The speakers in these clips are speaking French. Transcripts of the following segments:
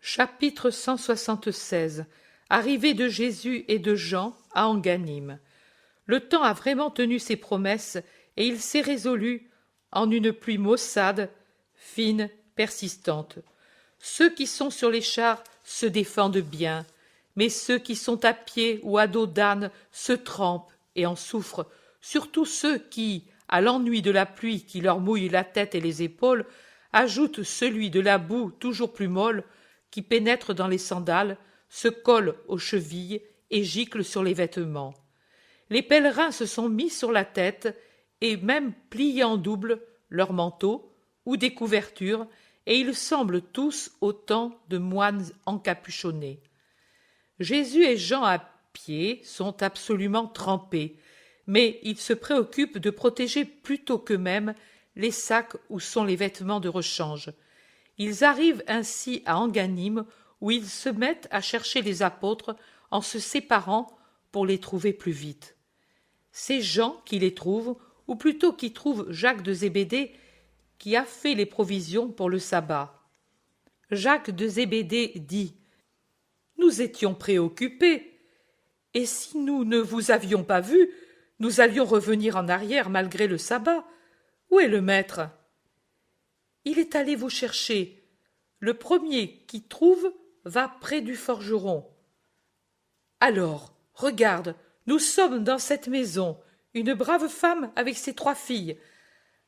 Chapitre 176. Arrivée de Jésus et de Jean à Enganime. Le temps a vraiment tenu ses promesses et il s'est résolu en une pluie maussade, fine, persistante. Ceux qui sont sur les chars se défendent bien, mais ceux qui sont à pied ou à dos d'âne se trempent et en souffrent, surtout ceux qui, à l'ennui de la pluie qui leur mouille la tête et les épaules, ajoutent celui de la boue toujours plus molle qui pénètre dans les sandales, se colle aux chevilles et gicle sur les vêtements. Les pèlerins se sont mis sur la tête et même plié en double leurs manteaux ou des couvertures, et ils semblent tous autant de moines encapuchonnés. Jésus et Jean à pied sont absolument trempés, mais ils se préoccupent de protéger plutôt qu'eux-mêmes les sacs où sont les vêtements de rechange. Ils arrivent ainsi à Enganime, où ils se mettent à chercher les apôtres en se séparant pour les trouver plus vite. C'est Jean qui les trouve, ou plutôt qui trouve Jacques de Zébédée, qui a fait les provisions pour le sabbat. Jacques de Zébédée dit « Nous étions préoccupés, et si nous ne vous avions pas vu, nous allions revenir en arrière malgré le sabbat. Où est le maître ?» Il est allé vous chercher. Le premier qui trouve va près du forgeron. Alors, regarde, nous sommes dans cette maison, une brave femme avec ses 3 filles.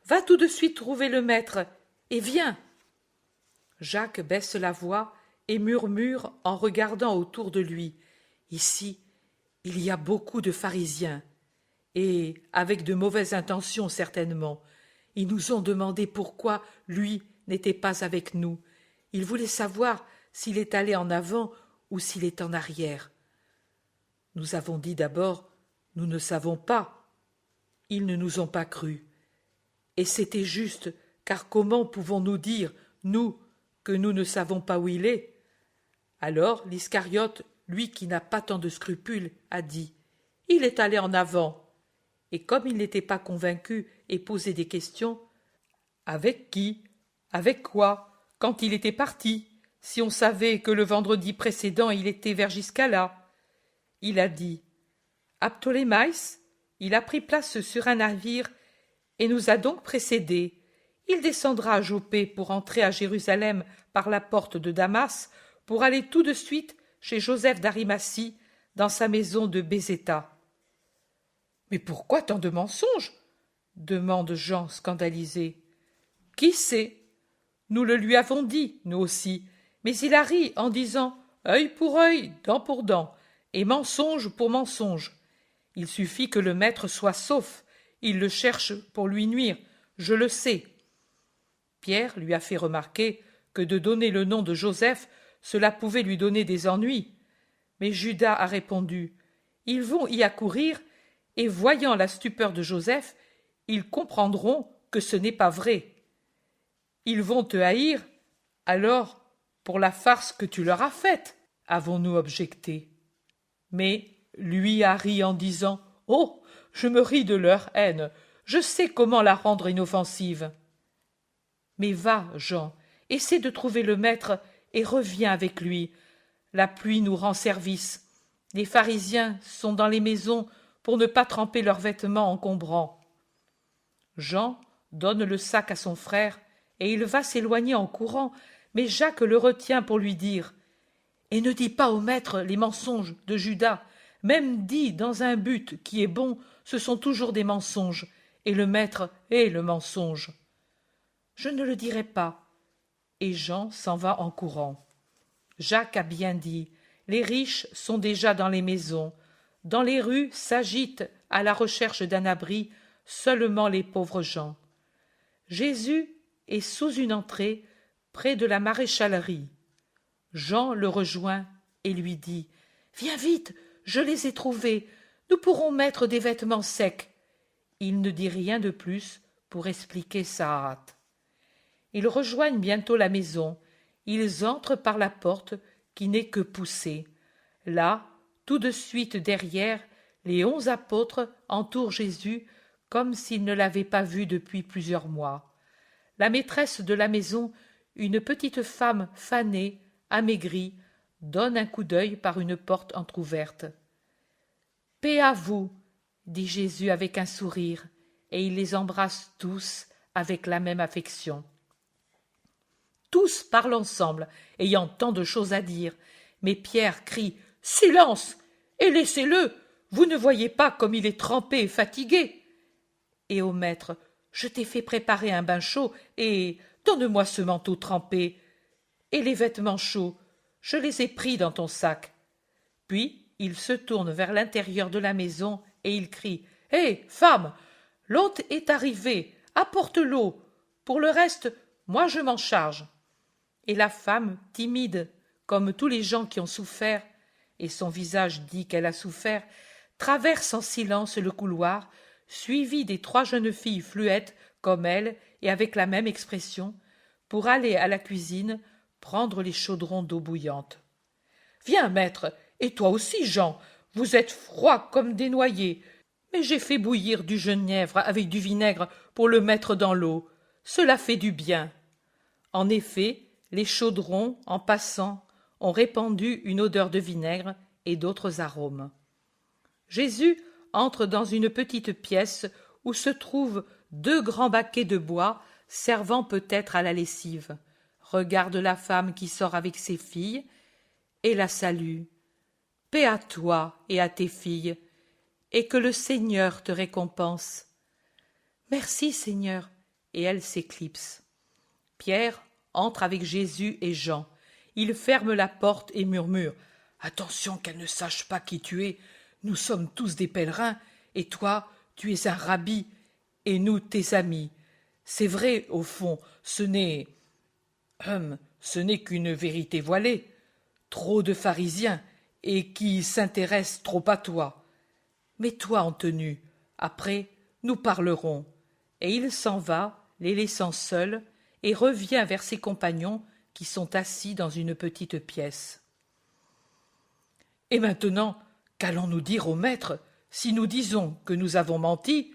Va tout de suite trouver le maître, et viens. Jacques baisse la voix et murmure en regardant autour de lui. Ici, il y a beaucoup de pharisiens, et avec de mauvaises intentions certainement. Ils nous ont demandé pourquoi lui n'était pas avec nous. Ils voulaient savoir s'il est allé en avant ou s'il est en arrière. Nous avons dit d'abord « Nous ne savons pas ». Ils ne nous ont pas crus. Et c'était juste, car comment pouvons-nous dire, nous, que nous ne savons pas où il est? Alors l'Iscariote, lui qui n'a pas tant de scrupules, a dit « Il est allé en avant ». Et comme il n'était pas convaincu et posait des questions, avec qui, avec quoi, quand il était parti, si on savait que le vendredi précédent il était vers Giscala? Il a dit à Ptolémaïs, il a pris place sur un navire et nous a donc précédés. Il descendra à Jopé pour entrer à Jérusalem par la porte de Damas, pour aller tout de suite chez Joseph d'Arimathie dans sa maison de Bézéta. Mais pourquoi tant de mensonges? Demande Jean scandalisé. Qui sait? Nous le lui avons dit, nous aussi, mais il a ri en disant œil pour œil, dent pour dent, et mensonge pour mensonge. Il suffit que le maître soit sauf, il le cherche pour lui nuire, je le sais. Pierre lui a fait remarquer que de donner le nom de Joseph, cela pouvait lui donner des ennuis. Mais Judas a répondu ils vont y accourir, et voyant la stupeur de Joseph, ils comprendront que ce n'est pas vrai. Ils vont te haïr, alors, pour la farce que tu leur as faite, avons-nous objecté. Mais lui a ri en disant « Oh, je me ris de leur haine, je sais comment la rendre inoffensive. » Mais va, Jean, essaie de trouver le maître et reviens avec lui. La pluie nous rend service. Les pharisiens sont dans les maisons pour ne pas tremper leurs vêtements encombrants. Jean donne le sac à son frère et il va s'éloigner en courant, mais Jacques le retient pour lui dire « Et ne dis pas au maître les mensonges de Judas, même dit dans un but qui est bon, ce sont toujours des mensonges, et le maître est le mensonge. » Je ne le dirai pas. Et Jean s'en va en courant. Jacques a bien dit, les riches sont déjà dans les maisons, dans les rues s'agitent à la recherche d'un abri seulement les pauvres gens. Jésus est sous une entrée près de la maréchalerie. Jean le rejoint et lui dit « Viens vite, je les ai trouvés, nous pourrons mettre des vêtements secs. » Il ne dit rien de plus pour expliquer sa hâte. Ils rejoignent bientôt la maison. Ils entrent par la porte qui n'est que poussée. Là, tout de suite derrière, les 11 apôtres entourent Jésus comme s'ils ne l'avaient pas vu depuis plusieurs mois. La maîtresse de la maison, une petite femme fanée, amaigri, donne un coup d'œil par une porte entr'ouverte. « Paix à vous, dit Jésus avec un sourire, et il les embrasse tous avec la même affection. Tous parlent ensemble, ayant tant de choses à dire, mais Pierre crie « Silence ! Et laissez-le! Vous ne voyez pas comme il est trempé et fatigué !» Et au maître « Je t'ai fait préparer un bain chaud, et donne-moi ce manteau trempé. Et les vêtements chauds, je les ai pris dans ton sac. » Puis il se tourne vers l'intérieur de la maison et il crie « Hé, femme, l'hôte est arrivé, apporte l'eau. Pour le reste, moi je m'en charge. » Et la femme, timide, comme tous les gens qui ont souffert, et son visage dit qu'elle a souffert, traverse en silence le couloir, suivie des 3 jeunes filles fluettes comme elle et avec la même expression, pour aller à la cuisine prendre les chaudrons d'eau bouillante. « Viens, maître, et toi aussi, Jean, vous êtes froids comme des noyés. Mais j'ai fait bouillir du genièvre avec du vinaigre pour le mettre dans l'eau. Cela fait du bien. » En effet, les chaudrons, en passant, ont répandu une odeur de vinaigre et d'autres arômes. Jésus entre dans une petite pièce où se trouvent 2 grands baquets de bois servant peut-être à la lessive, regarde la femme qui sort avec ses filles et la salue. « Paix à toi et à tes filles, et que le Seigneur te récompense. »« Merci, Seigneur. » Et elle s'éclipse. Pierre entre avec Jésus et Jean. Il ferme la porte et murmure « Attention qu'elle ne sache pas qui tu es. Nous sommes tous des pèlerins, et toi, tu es un rabbi, et nous tes amis. C'est vrai, au fond, ce n'est qu'une vérité voilée. Trop de pharisiens, et qui s'intéressent trop à toi. Mets-toi en tenue. Après, nous parlerons. » Et il s'en va, les laissant seuls, et revient vers ses compagnons qui sont assis dans une petite pièce. « Et maintenant, qu'allons-nous dire au maître? Si nous disons que nous avons menti,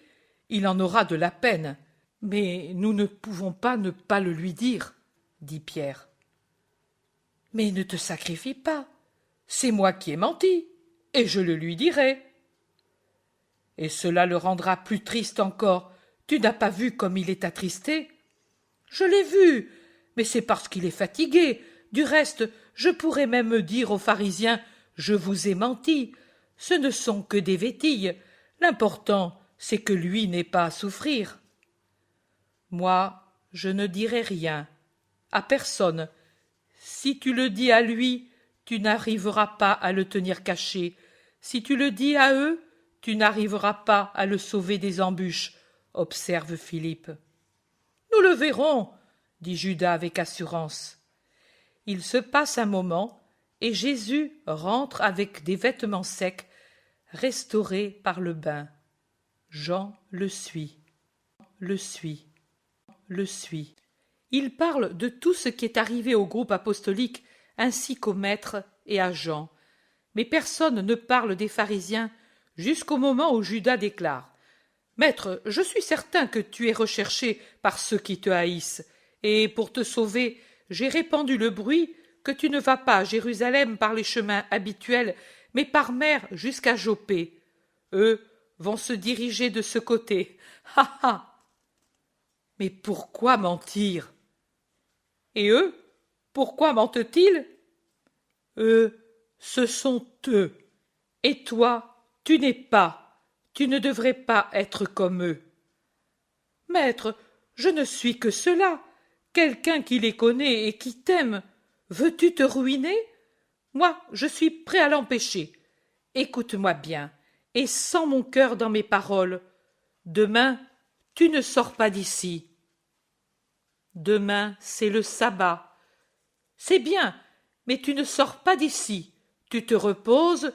il en aura de la peine. Mais nous ne pouvons pas ne pas le lui dire, dit Pierre. Mais ne te sacrifie pas. C'est moi qui ai menti, et je le lui dirai. Et cela le rendra plus triste encore. Tu n'as pas vu comme il est attristé? Je l'ai vu, mais c'est parce qu'il est fatigué. Du reste, je pourrais même dire aux pharisiens « Je vous ai menti ». Ce ne sont que des vétilles. L'important, c'est que lui n'ait pas à souffrir. Moi, je ne dirai rien. À personne. Si tu le dis à lui, tu n'arriveras pas à le tenir caché. Si tu le dis à eux, tu n'arriveras pas à le sauver des embûches, observe Philippe. Nous le verrons, dit Judas avec assurance. Il se passe un moment, et Jésus rentre avec des vêtements secs, restaurés par le bain. Jean le suit. Il parle de tout ce qui est arrivé au groupe apostolique ainsi qu'au maître et à Jean. Mais personne ne parle des pharisiens jusqu'au moment où Judas déclare « Maître, je suis certain que tu es recherché par ceux qui te haïssent, et pour te sauver, j'ai répandu le bruit que tu ne vas pas à Jérusalem par les chemins habituels, mais par mer jusqu'à Jopé. Eux vont se diriger de ce côté. Ha ha! Mais pourquoi mentir? Et eux, pourquoi mentent-ils? Eux, ce sont eux. Et toi, tu n'es pas. Tu ne devrais pas être comme eux. Maître, je ne suis que cela, quelqu'un qui les connaît et qui t'aime. Veux-tu te ruiner? Moi, je suis prêt à l'empêcher. Écoute-moi bien, et sens mon cœur dans mes paroles. Demain, tu ne sors pas d'ici. Demain, c'est le sabbat. C'est bien, mais tu ne sors pas d'ici. Tu te reposes,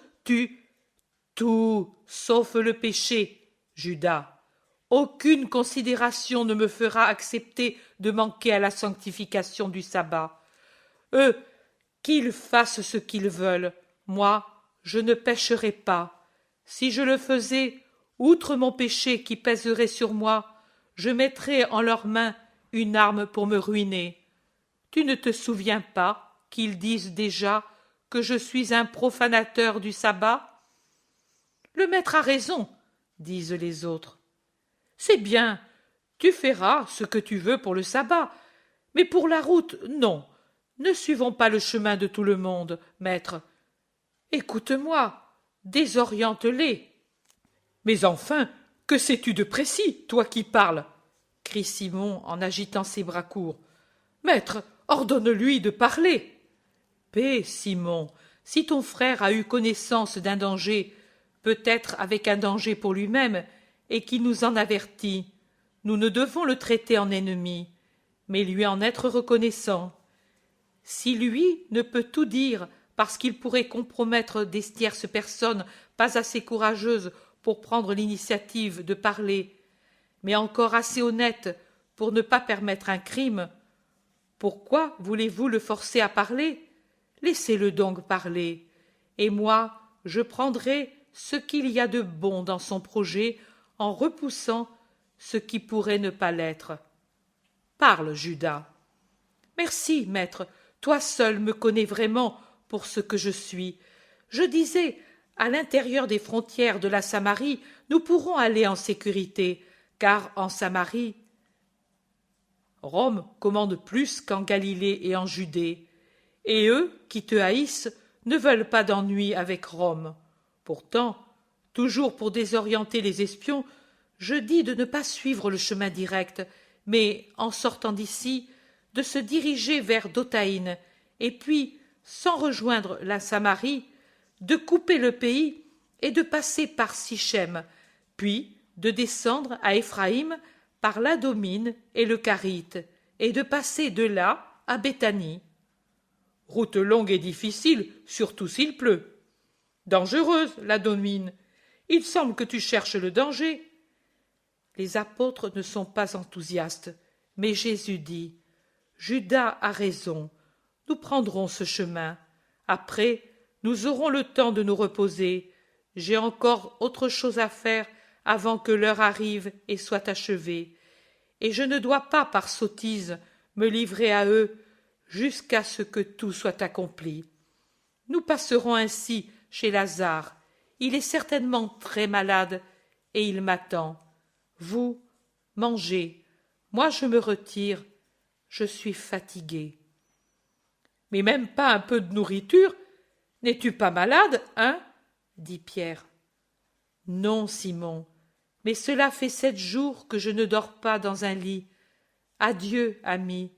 tout, sauf le péché, Judas. Aucune considération ne me fera accepter de manquer à la sanctification du sabbat. Eux, qu'ils fassent ce qu'ils veulent, moi, je ne pécherai pas. Si je le faisais, outre mon péché qui pèserait sur moi, je mettrais en leurs mains une arme pour me ruiner. Tu ne te souviens pas, qu'ils disent déjà que je suis un profanateur du sabbat? Le maître a raison, disent les autres. C'est bien, tu feras ce que tu veux pour le sabbat, mais pour la route, non. Ne suivons pas le chemin de tout le monde, maître. Écoute-moi, désoriente-les. Mais enfin, que sais-tu de précis, toi qui parles? Crie Simon en agitant ses bras courts. Maître, ordonne-lui de parler. Paix, Simon, si ton frère a eu connaissance d'un danger, peut-être avec un danger pour lui-même, et qu'il nous en avertit, nous ne devons le traiter en ennemi, mais lui en être reconnaissant. Si lui ne peut tout dire parce qu'il pourrait compromettre des tierces personnes pas assez courageuses pour prendre l'initiative de parler, mais encore assez honnêtes pour ne pas permettre un crime, pourquoi voulez-vous le forcer à parler? Laissez-le donc parler, et moi je prendrai ce qu'il y a de bon dans son projet en repoussant ce qui pourrait ne pas l'être. Parle, Judas. Merci, maître, toi seul me connais vraiment pour ce que je suis. Je disais, à l'intérieur des frontières de la Samarie, nous pourrons aller en sécurité, car en Samarie, Rome commande plus qu'en Galilée et en Judée, et eux, qui te haïssent, ne veulent pas d'ennui avec Rome. Pourtant, toujours pour désorienter les espions, je dis de ne pas suivre le chemin direct, mais, en sortant d'ici, de se diriger vers Dothaïn, et puis, sans rejoindre la Samarie, de couper le pays et de passer par Sichem, puis de descendre à Éphraïm par l'Adomine et le Carite, et de passer de là à Béthanie. Route longue et difficile, surtout s'il pleut. Dangereuse, l'Adomine. Il semble que tu cherches le danger. Les apôtres ne sont pas enthousiastes, mais Jésus dit « Judas a raison, nous prendrons ce chemin. Après, nous aurons le temps de nous reposer. J'ai encore autre chose à faire avant que l'heure arrive et soit achevée. Et je ne dois pas, par sottise, me livrer à eux jusqu'à ce que tout soit accompli. Nous passerons ainsi chez Lazare. Il est certainement très malade et il m'attend. Vous, mangez. Moi, je me retire. Je suis fatigué. Mais même pas un peu de nourriture? N'es-tu pas malade, hein? Dit Pierre. Non, Simon, mais cela fait 7 jours que je ne dors pas dans un lit. Adieu, ami.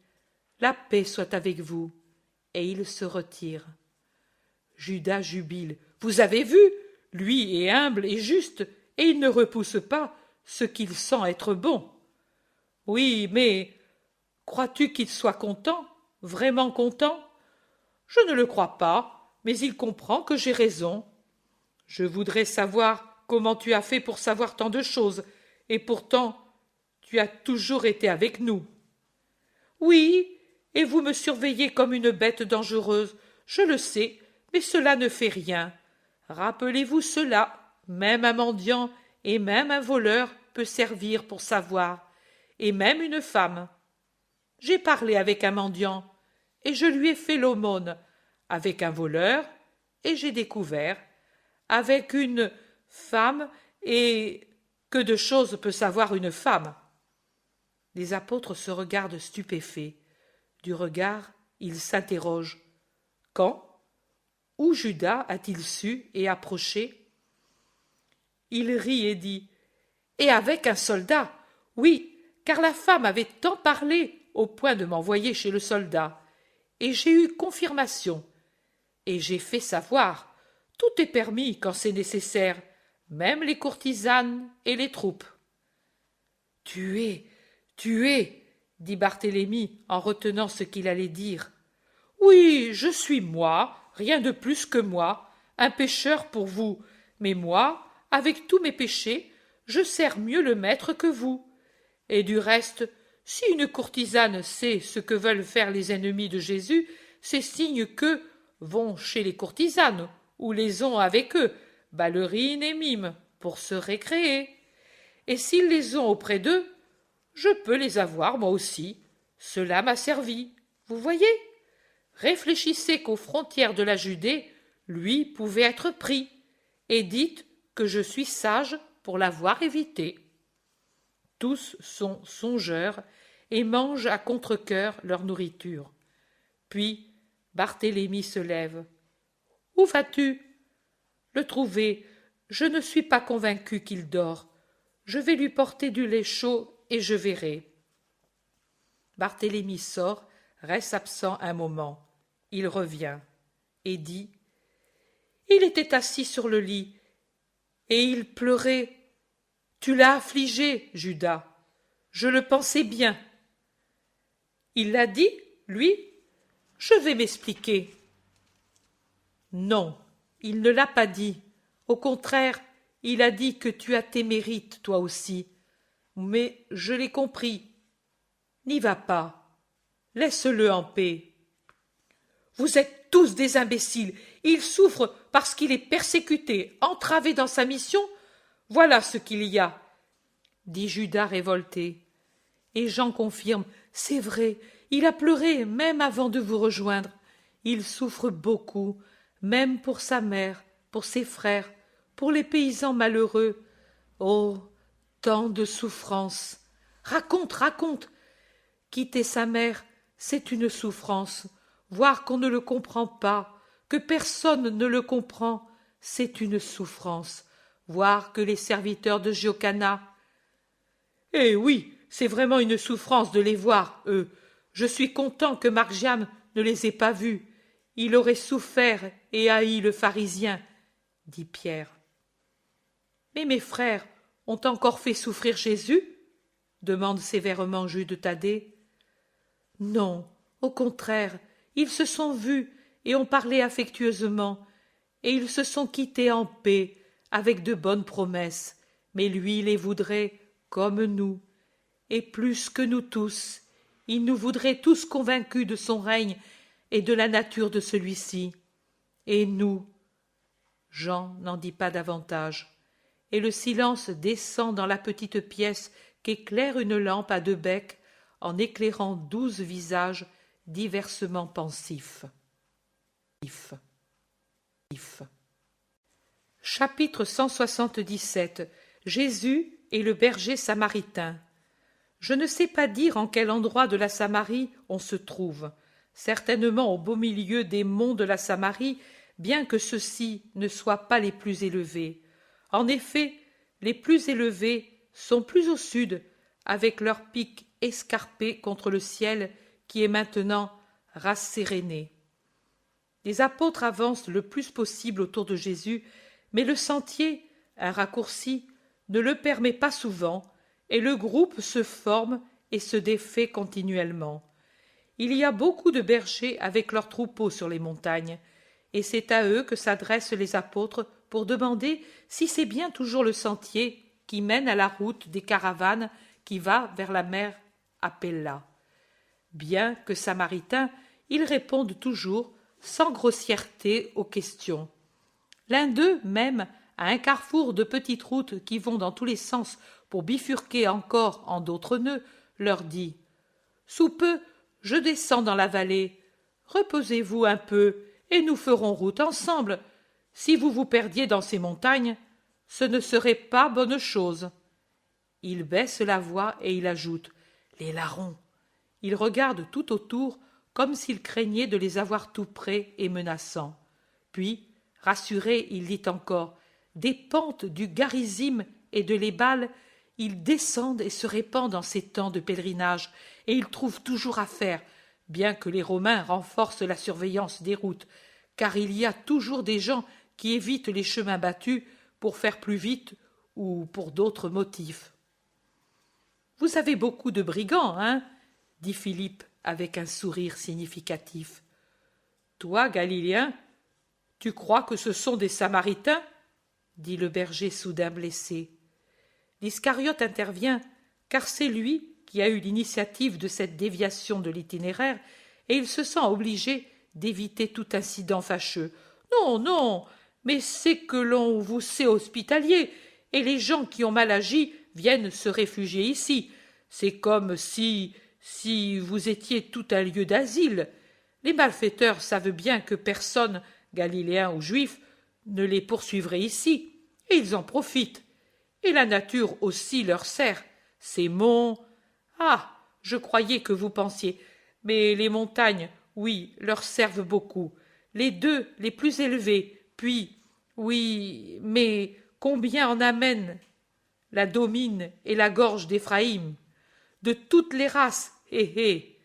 La paix soit avec vous. Et il se retire. Judas jubile. Vous avez vu? Lui est humble et juste, et il ne repousse pas ce qu'il sent être bon. Oui, mais crois-tu qu'il soit content? Vraiment content? Je ne le crois pas, mais il comprend que j'ai raison. Je voudrais savoir comment tu as fait pour savoir tant de choses, et pourtant tu as toujours été avec nous. Oui, et vous me surveillez comme une bête dangereuse, je le sais, mais cela ne fait rien. Rappelez-vous cela, même un mendiant et même un voleur peut servir pour savoir, et même une femme. J'ai parlé avec un mendiant, et je lui ai fait l'aumône, avec un voleur, et j'ai découvert, avec une femme, et que de choses peut savoir une femme. Les apôtres se regardent stupéfaits. Du regard, ils s'interrogent. Quand? Où Judas a-t-il su et approché? Il rit et dit « Et avec un soldat, oui, car la femme avait tant parlé au point de m'envoyer chez le soldat, et j'ai eu confirmation, et j'ai fait savoir, tout est permis quand c'est nécessaire, même les courtisanes et les troupes. » Tuer, dit Barthélemy en retenant ce qu'il allait dire. Oui, je suis moi, rien de plus que moi, un pécheur pour vous, mais moi, avec tous mes péchés, je sers mieux le maître que vous. Et du reste, si une courtisane sait ce que veulent faire les ennemis de Jésus, c'est signe qu'eux vont chez les courtisanes, ou les ont avec eux, ballerines et mimes, pour se récréer. Et s'ils les ont auprès d'eux, je peux les avoir moi aussi. Cela m'a servi. Vous voyez? réfléchissez qu'aux frontières de la Judée, lui pouvait être pris, et dites que je suis sage pour l'avoir évité. » Tous sont songeurs et mangent à contre-cœur leur nourriture. Puis Barthélemy se lève. « Où vas-tu ? » ?»« Le trouver. Je ne suis pas convaincu qu'il dort. Je vais lui porter du lait chaud et je verrai. » Barthélemy sort, reste absent un moment. Il revient et dit: « Il était assis sur le lit et il pleurait. Tu l'as affligé, Judas. Je le pensais bien. » « Il l'a dit, lui ? Je vais m'expliquer. » « Non, il ne l'a pas dit. Au contraire, il a dit que tu as tes mérites, toi aussi. Mais je l'ai compris. N'y va pas. Laisse-le en paix. »« Vous êtes tous des imbéciles. Il souffre parce qu'il est persécuté, entravé dans sa mission. Voilà ce qu'il y a, » dit Judas révolté. Et Jean confirme: « C'est vrai, il a pleuré même avant de vous rejoindre. Il souffre beaucoup, même pour sa mère, pour ses frères, pour les paysans malheureux. Oh, tant de souffrances. Raconte, raconte. Quitter sa mère, c'est une souffrance. Voir qu'on ne le comprend pas, que personne ne le comprend, c'est une souffrance. Voir que les serviteurs de Jocanna... » « Eh oui, c'est vraiment une souffrance de les voir, eux. Je suis content que Marc-Jeanne ne les ait pas vus. Il aurait souffert et haï le pharisien, » dit Pierre. « Mais mes frères ont encore fait souffrir Jésus ?» demande sévèrement Jude Thaddée. « Non, au contraire, ils se sont vus et ont parlé affectueusement, et ils se sont quittés en paix, avec de bonnes promesses, mais lui les voudrait comme nous, et plus que nous tous. Il nous voudrait tous convaincus de son règne et de la nature de celui-ci. Et nous... » Jean n'en dit pas davantage, et le silence descend dans la petite pièce qu'éclaire une lampe à 2 becs, en éclairant 12 visages diversement pensifs. Chapitre 177. Jésus et le berger samaritain. Je ne sais pas dire en quel endroit de la Samarie on se trouve, certainement au beau milieu des monts de la Samarie, bien que ceux-ci ne soient pas les plus élevés. En effet, les plus élevés sont plus au sud, avec leurs pics escarpés contre le ciel qui est maintenant rasséréné. Les apôtres avancent le plus possible autour de Jésus, mais le sentier, un raccourci, ne le permet pas souvent, et le groupe se forme et se défait continuellement. Il y a beaucoup de bergers avec leurs troupeaux sur les montagnes, et c'est à eux que s'adressent les apôtres pour demander si c'est bien toujours le sentier qui mène à la route des caravanes qui va vers la mer à Pella. Bien que samaritains, ils répondent toujours sans grossièreté aux questions. L'un d'eux même, à un carrefour de petites routes qui vont dans tous les sens pour bifurquer encore en d'autres nœuds, leur dit: « Sous peu, je descends dans la vallée. Reposez-vous un peu, et nous ferons route ensemble. Si vous vous perdiez dans ces montagnes, ce ne serait pas bonne chose. » Il baisse la voix et il ajoute: « Les larrons. » Il regarde tout autour comme s'il craignait de les avoir tout près et menaçants. Puis, rassuré, il dit encore: « Des pentes du Garizim et de l'Ébal, ils descendent et se répandent en ces temps de pèlerinage, et ils trouvent toujours à faire, bien que les Romains renforcent la surveillance des routes, car il y a toujours des gens qui évitent les chemins battus pour faire plus vite ou pour d'autres motifs. »« Vous avez beaucoup de brigands, hein ?» dit Philippe avec un sourire significatif. « Toi, Galiléen, tu crois que ce sont des Samaritains ?» dit le berger soudain blessé. L'Iscariote intervient, car c'est lui qui a eu l'initiative de cette déviation de l'itinéraire, et il se sent obligé d'éviter tout incident fâcheux. « Non, non, mais c'est que l'on vous sait hospitalier, et les gens qui ont mal agi viennent se réfugier ici. C'est comme si vous étiez tout un lieu d'asile. Les malfaiteurs savent bien que personne, galiléen ou juif, ne les poursuivrait ici, et ils en profitent. Et la nature aussi leur sert. Ces monts... Ah, je croyais que vous pensiez. Mais les montagnes, oui, leur servent beaucoup. Les deux les plus élevés, puis... Oui, mais combien en amènent la Domine et la gorge d'Éphraïm? De toutes les races, hé hé.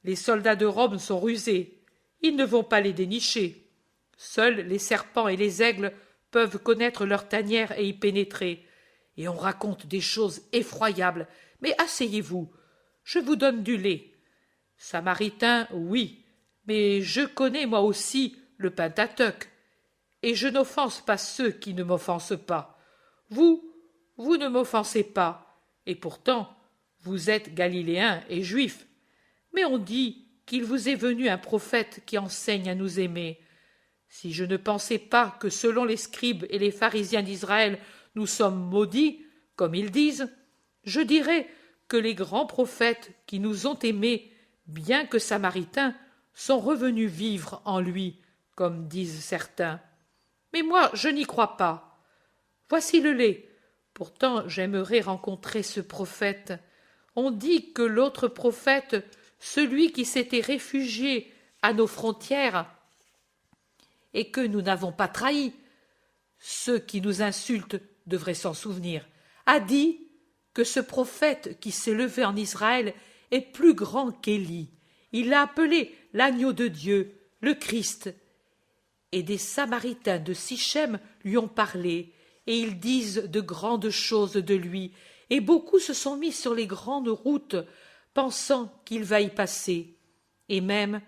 Les soldats de Rome sont rusés. Ils ne vont pas les dénicher. Seuls les serpents et les aigles peuvent connaître leur tanière et y pénétrer. Et on raconte des choses effroyables. Mais asseyez-vous, je vous donne du lait. Samaritain, oui, mais je connais moi aussi le Pentateuque. Et je n'offense pas ceux qui ne m'offensent pas. Vous ne m'offensez pas, et pourtant vous êtes galiléen et juif. Mais on dit qu'il vous est venu un prophète qui enseigne à nous aimer. Si je ne pensais pas que selon les scribes et les pharisiens d'Israël nous sommes maudits, comme ils disent, je dirais que les grands prophètes qui nous ont aimés, bien que samaritains, sont revenus vivre en lui, comme disent certains. Mais moi, je n'y crois pas. Voici le lait. Pourtant, j'aimerais rencontrer ce prophète. On dit que l'autre prophète, celui qui s'était réfugié à nos frontières et que nous n'avons pas trahi, ceux qui nous insultent devraient s'en souvenir, a dit que ce prophète qui s'est levé en Israël est plus grand qu'Élie. Il l'a appelé l'agneau de Dieu, le Christ. Et des Samaritains de Sichem lui ont parlé, et ils disent de grandes choses de lui, et beaucoup se sont mis sur les grandes routes, pensant qu'il va y passer. Et même,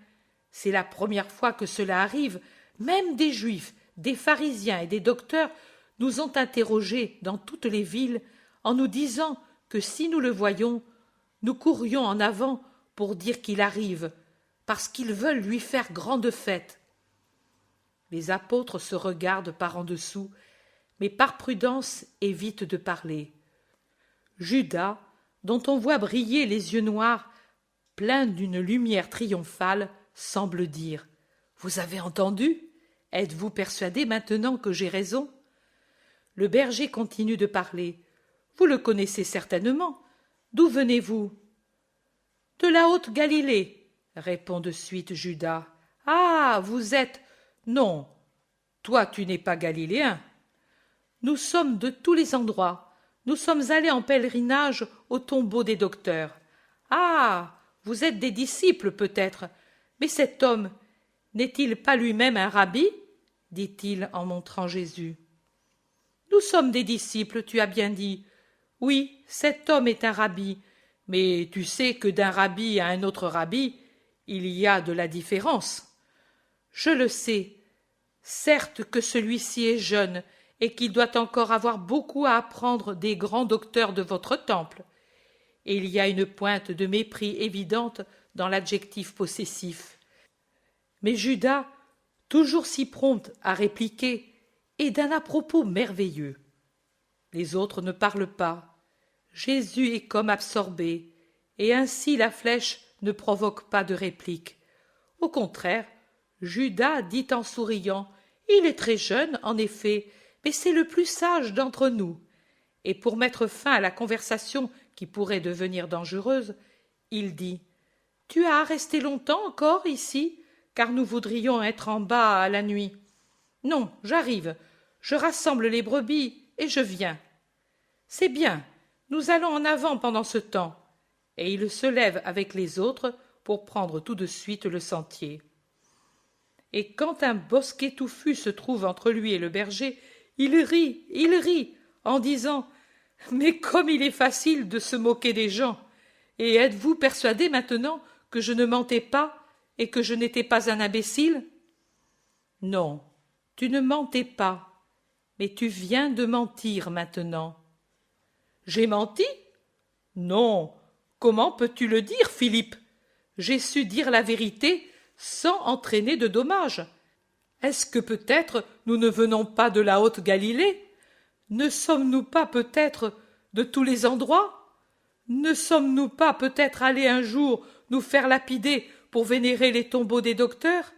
c'est la première fois que cela arrive, même des Juifs, des pharisiens et des docteurs nous ont interrogés dans toutes les villes, en nous disant que si nous le voyions, nous courions en avant pour dire qu'il arrive, parce qu'ils veulent lui faire grande fête. Les apôtres se regardent par en dessous, mais par prudence évitent de parler. Judas, dont on voit briller les yeux noirs, pleins d'une lumière triomphale, semble dire « Vous avez entendu? Êtes-vous persuadé maintenant que j'ai raison ?» Le berger continue de parler. « Vous le connaissez certainement. D'où venez-vous » ?»« De la haute Galilée, » répond de suite Judas. « Ah, vous êtes... Non, toi tu n'es pas galiléen. Nous sommes de tous les endroits. Nous sommes allés en pèlerinage au tombeau des docteurs. Ah, vous êtes des disciples peut-être. Mais cet homme, n'est-il pas lui-même un rabbi? Dit-il en montrant Jésus. Nous sommes des disciples, tu as bien dit. Oui, cet homme est un rabbi. Mais tu sais que d'un rabbi à un autre rabbi, il y a de la différence. Je le sais. Certes que celui-ci est jeune et qu'il doit encore avoir beaucoup à apprendre des grands docteurs de votre temple. Et il y a une pointe de mépris évidente dans l'adjectif possessif. Mais Judas, toujours si prompt à répliquer, est d'un à-propos merveilleux. Les autres ne parlent pas. Jésus est comme absorbé, et ainsi la flèche ne provoque pas de réplique. Au contraire, Judas dit en souriant « Il est très jeune, en effet, mais c'est le plus sage d'entre nous. » Et pour mettre fin à la conversation qui pourrait devenir dangereuse, il dit « Tu as à rester longtemps encore ici, car nous voudrions être en bas à la nuit. »« Non, j'arrive, je rassemble les brebis et je viens. »« C'est bien, nous allons en avant pendant ce temps. » Et il se lève avec les autres pour prendre tout de suite le sentier. Et quand un bosquet touffu se trouve entre lui et le berger, il rit, en disant « Mais comme il est facile de se moquer des gens! Et êtes-vous persuadé maintenant que je ne mentais pas et que je n'étais pas un imbécile? Non, tu ne mentais pas, mais tu viens de mentir maintenant. » J'ai menti? Non, comment peux-tu le dire, Philippe? J'ai su dire la vérité sans entraîner de dommages. Est-ce que peut-être nous ne venons pas de la haute Galilée? Ne sommes-nous pas peut-être de tous les endroits? Ne sommes-nous pas peut-être allés un jour nous faire lapider pour vénérer les tombeaux des docteurs?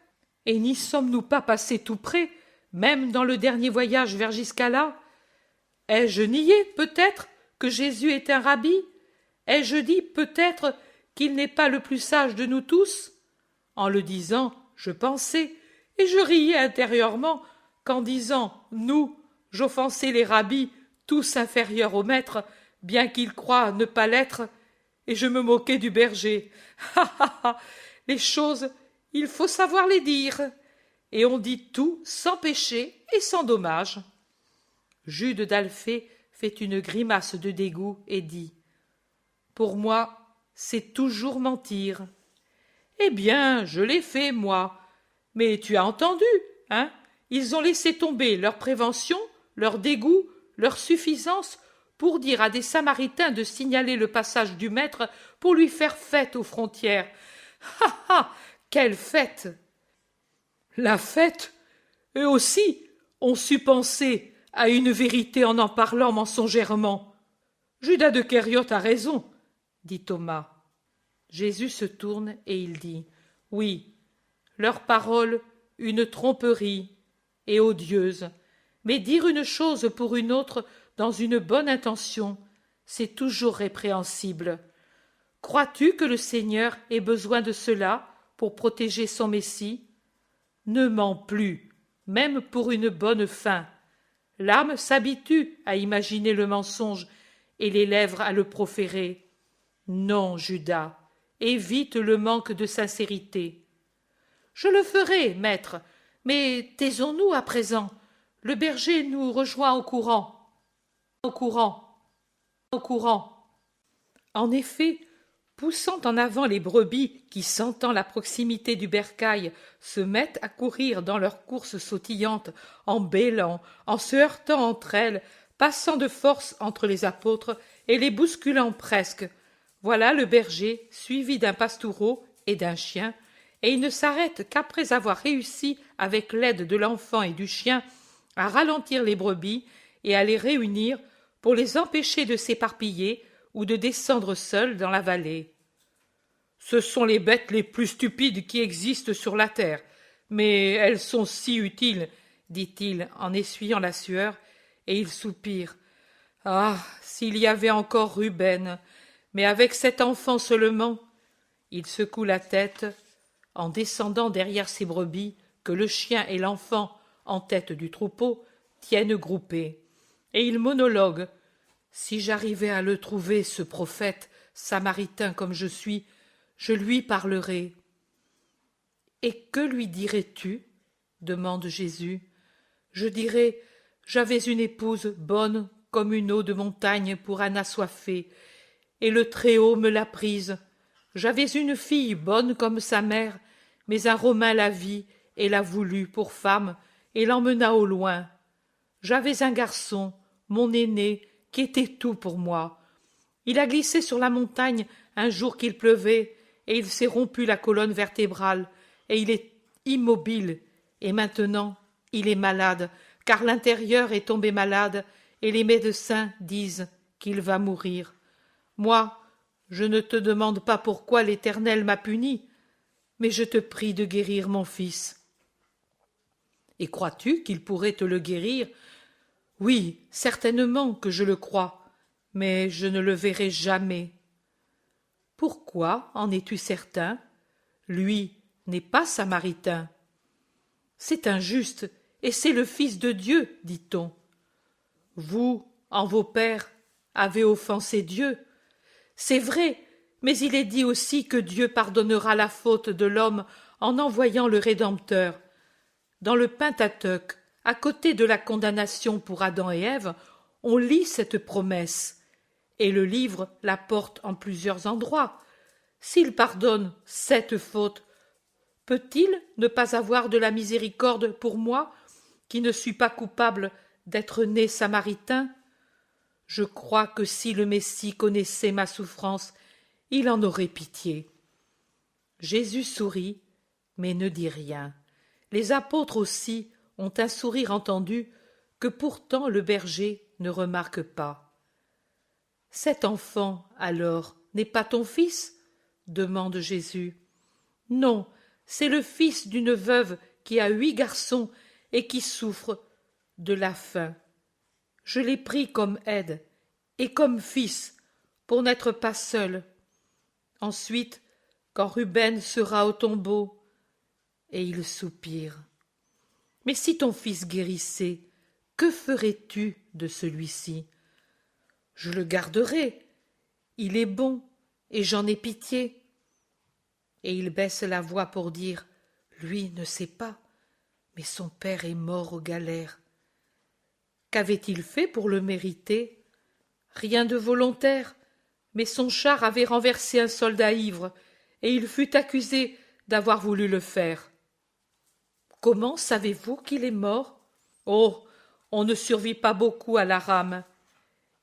Et n'y sommes-nous pas passés tout près, même dans le dernier voyage vers Giscala? Ai-je nié, peut-être, que Jésus est un rabbi? Ai-je dit, peut-être, qu'il n'est pas le plus sage de nous tous? En le disant, je pensais, et je riais intérieurement, qu'en disant « nous », j'offensais les rabbis, tous inférieurs au maître, bien qu'ils croient ne pas l'être, et je me moquais du berger. Ha ha ha! Les choses, il faut savoir les dire, et on dit tout sans péché et sans dommage. Jude d'Alphée fait une grimace de dégoût et dit « Pour moi, c'est toujours mentir. » Eh bien, je l'ai fait, moi. Mais tu as entendu, hein? Ils ont laissé tomber leur prévention, leur dégoût, leur suffisance pour dire à des Samaritains de signaler le passage du maître pour lui faire fête aux frontières. Ha ha! Quelle fête! La fête? Eux aussi ont su penser à une vérité en parlant mensongèrement. Judas de Kériot a raison, dit Thomas. Jésus se tourne et il dit « Oui, leur parole, une tromperie, et odieuse, mais dire une chose pour une autre dans une bonne intention, c'est toujours répréhensible. Crois-tu que le Seigneur ait besoin de cela pour protéger son Messie? Ne mens plus, même pour une bonne fin. L'âme s'habitue à imaginer le mensonge et les lèvres à le proférer. Non, Judas, évite le manque de sincérité. Je le ferai, maître, mais taisons-nous à présent. Le berger nous rejoint au courant. Au courant. Au courant. En effet, poussant en avant les brebis qui, sentant la proximité du bercail, se mettent à courir dans leur course sautillante, en bêlant, en se heurtant entre elles, passant de force entre les apôtres et les bousculant presque. Voilà le berger, suivi d'un pastoureau et d'un chien, et il ne s'arrête qu'après avoir réussi, avec l'aide de l'enfant et du chien, à ralentir les brebis et à les réunir pour les empêcher de s'éparpiller ou de descendre seules dans la vallée. Ce sont les bêtes les plus stupides qui existent sur la terre, mais elles sont si utiles, dit-il en essuyant la sueur, et il soupire. Ah, s'il y avait encore Ruben, mais avec cet enfant seulement. Il secoue la tête, en descendant derrière ses brebis, que le chien et l'enfant, en tête du troupeau, tiennent groupés. Et il monologue. Si j'arrivais à le trouver, ce prophète, samaritain comme je suis, je lui parlerais. Et que lui dirais-tu? Demande Jésus. Je dirais, j'avais une épouse bonne comme une eau de montagne pour un assoiffé, et le Très-Haut me l'a prise. J'avais une fille bonne comme sa mère, mais un Romain la vit et l'a voulue pour femme et l'emmena au loin. J'avais un garçon, mon aîné, qui était tout pour moi. Il a glissé sur la montagne un jour qu'il pleuvait, et il s'est rompu la colonne vertébrale, et il est immobile, et maintenant il est malade, car l'intérieur est tombé malade, et les médecins disent qu'il va mourir. Moi, je ne te demande pas pourquoi l'Éternel m'a puni, mais je te prie de guérir mon fils. Et crois-tu qu'il pourrait te le guérir? Oui, certainement que je le crois, mais je ne le verrai jamais. Pourquoi en es-tu certain? Lui n'est pas samaritain. C'est injuste, et c'est le Fils de Dieu, dit-on. Vous, en vos pères, avez offensé Dieu. C'est vrai, mais il est dit aussi que Dieu pardonnera la faute de l'homme en envoyant le Rédempteur. Dans le Pentateuque, à côté de la condamnation pour Adam et Ève, on lit cette promesse, et le livre la porte en plusieurs endroits. S'il pardonne cette faute, peut-il ne pas avoir de la miséricorde pour moi, qui ne suis pas coupable d'être né samaritain? Je crois que si le Messie connaissait ma souffrance, il en aurait pitié. Jésus sourit, mais ne dit rien. Les apôtres aussi ont un sourire entendu que pourtant le berger ne remarque pas. Cet enfant, alors, n'est pas ton fils? Demande Jésus. Non, c'est le fils d'une veuve qui a 8 garçons et qui souffre de la faim. Je l'ai pris comme aide et comme fils pour n'être pas seul. Ensuite, quand Ruben sera au tombeau, et il soupire. Mais si ton fils guérissait, que ferais-tu de celui-ci? Je le garderai. Il est bon et j'en ai pitié. Et il baisse la voix pour dire, lui ne sait pas, mais son père est mort aux galères. Qu'avait-il fait pour le mériter? Rien de volontaire, mais son char avait renversé un soldat ivre, et il fut accusé d'avoir voulu le faire. Comment savez-vous qu'il est mort? Oh, on ne survit pas beaucoup à la rame,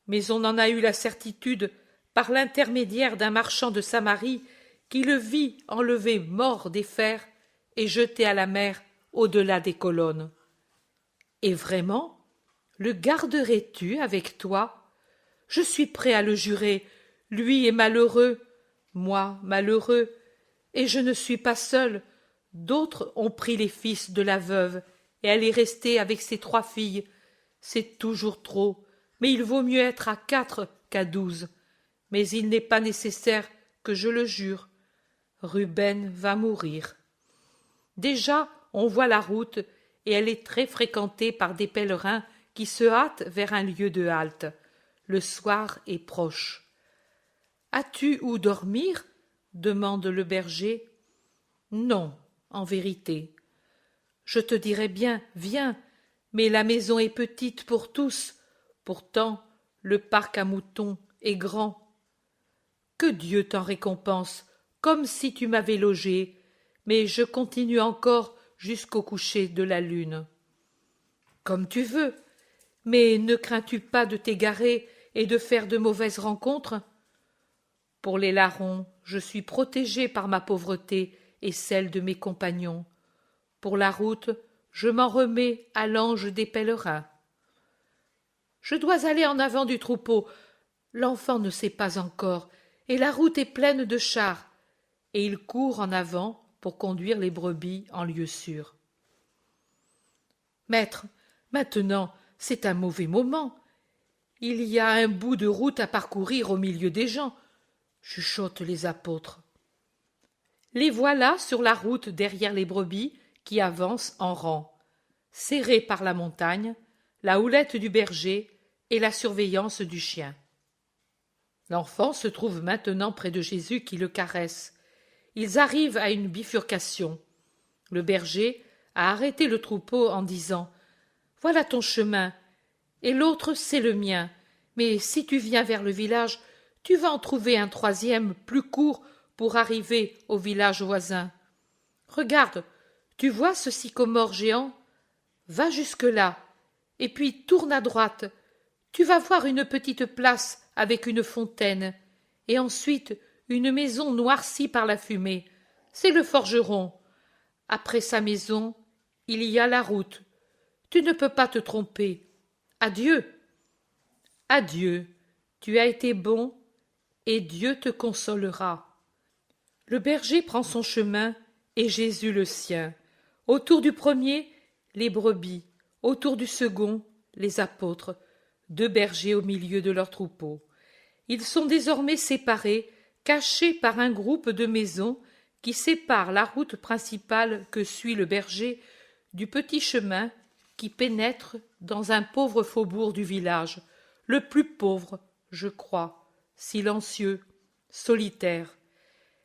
mais on en a eu la certitude par l'intermédiaire d'un marchand de Samarie qui le vit enlevé mort des fers et jeté à la mer au-delà des colonnes. Et vraiment, le garderais-tu avec toi? Je suis prêt à le jurer, lui est malheureux, moi malheureux, et je ne suis pas seul. D'autres ont pris les fils de la veuve, et elle est restée avec ses 3 filles. C'est toujours trop, mais il vaut mieux être à 4 qu'à 12. Mais il n'est pas nécessaire que je le jure. Ruben va mourir. Déjà, on voit la route, et elle est très fréquentée par des pèlerins qui se hâtent vers un lieu de halte. Le soir est proche. « As-tu où dormir ?» demande le berger. « Non, en vérité. Je te dirais bien, viens, mais la maison est petite pour tous. Pourtant, le parc à moutons est grand. Que Dieu t'en récompense, comme si tu m'avais logé, mais je continue encore jusqu'au coucher de la lune. Comme tu veux, mais ne crains-tu pas de t'égarer et de faire de mauvaises rencontres? Pour les larrons, je suis protégé par ma pauvreté et celle de mes compagnons. Pour la route, je m'en remets à l'ange des pèlerins. Je dois aller en avant du troupeau. L'enfant ne sait pas encore, et la route est pleine de chars. Et il court en avant pour conduire les brebis en lieu sûr. Maître, maintenant, c'est un mauvais moment. Il y a un bout de route à parcourir au milieu des gens, chuchotent les apôtres. Les voilà sur la route derrière les brebis qui avancent en rang, serrés par la montagne, la houlette du berger et la surveillance du chien. L'enfant se trouve maintenant près de Jésus qui le caresse. Ils arrivent à une bifurcation. Le berger a arrêté le troupeau en disant « Voilà ton chemin, et l'autre c'est le mien, mais si tu viens vers le village, tu vas en trouver un 3e plus court pour arriver au village voisin. Regarde, tu vois ce sycomore géant? Va jusque-là, et puis tourne à droite. Tu vas voir une petite place avec une fontaine, et ensuite une maison noircie par la fumée. C'est le forgeron. Après sa maison, il y a la route. Tu ne peux pas te tromper. Adieu. Adieu. Tu as été bon, et Dieu te consolera. » Le berger prend son chemin, et Jésus le sien. Autour du premier, les brebis. Autour du second, les apôtres. 2 bergers au milieu de leur troupeau. Ils sont désormais séparés, cachés par un groupe de maisons qui sépare la route principale que suit le berger du petit chemin qui pénètre dans un pauvre faubourg du village, le plus pauvre, je crois, silencieux, solitaire.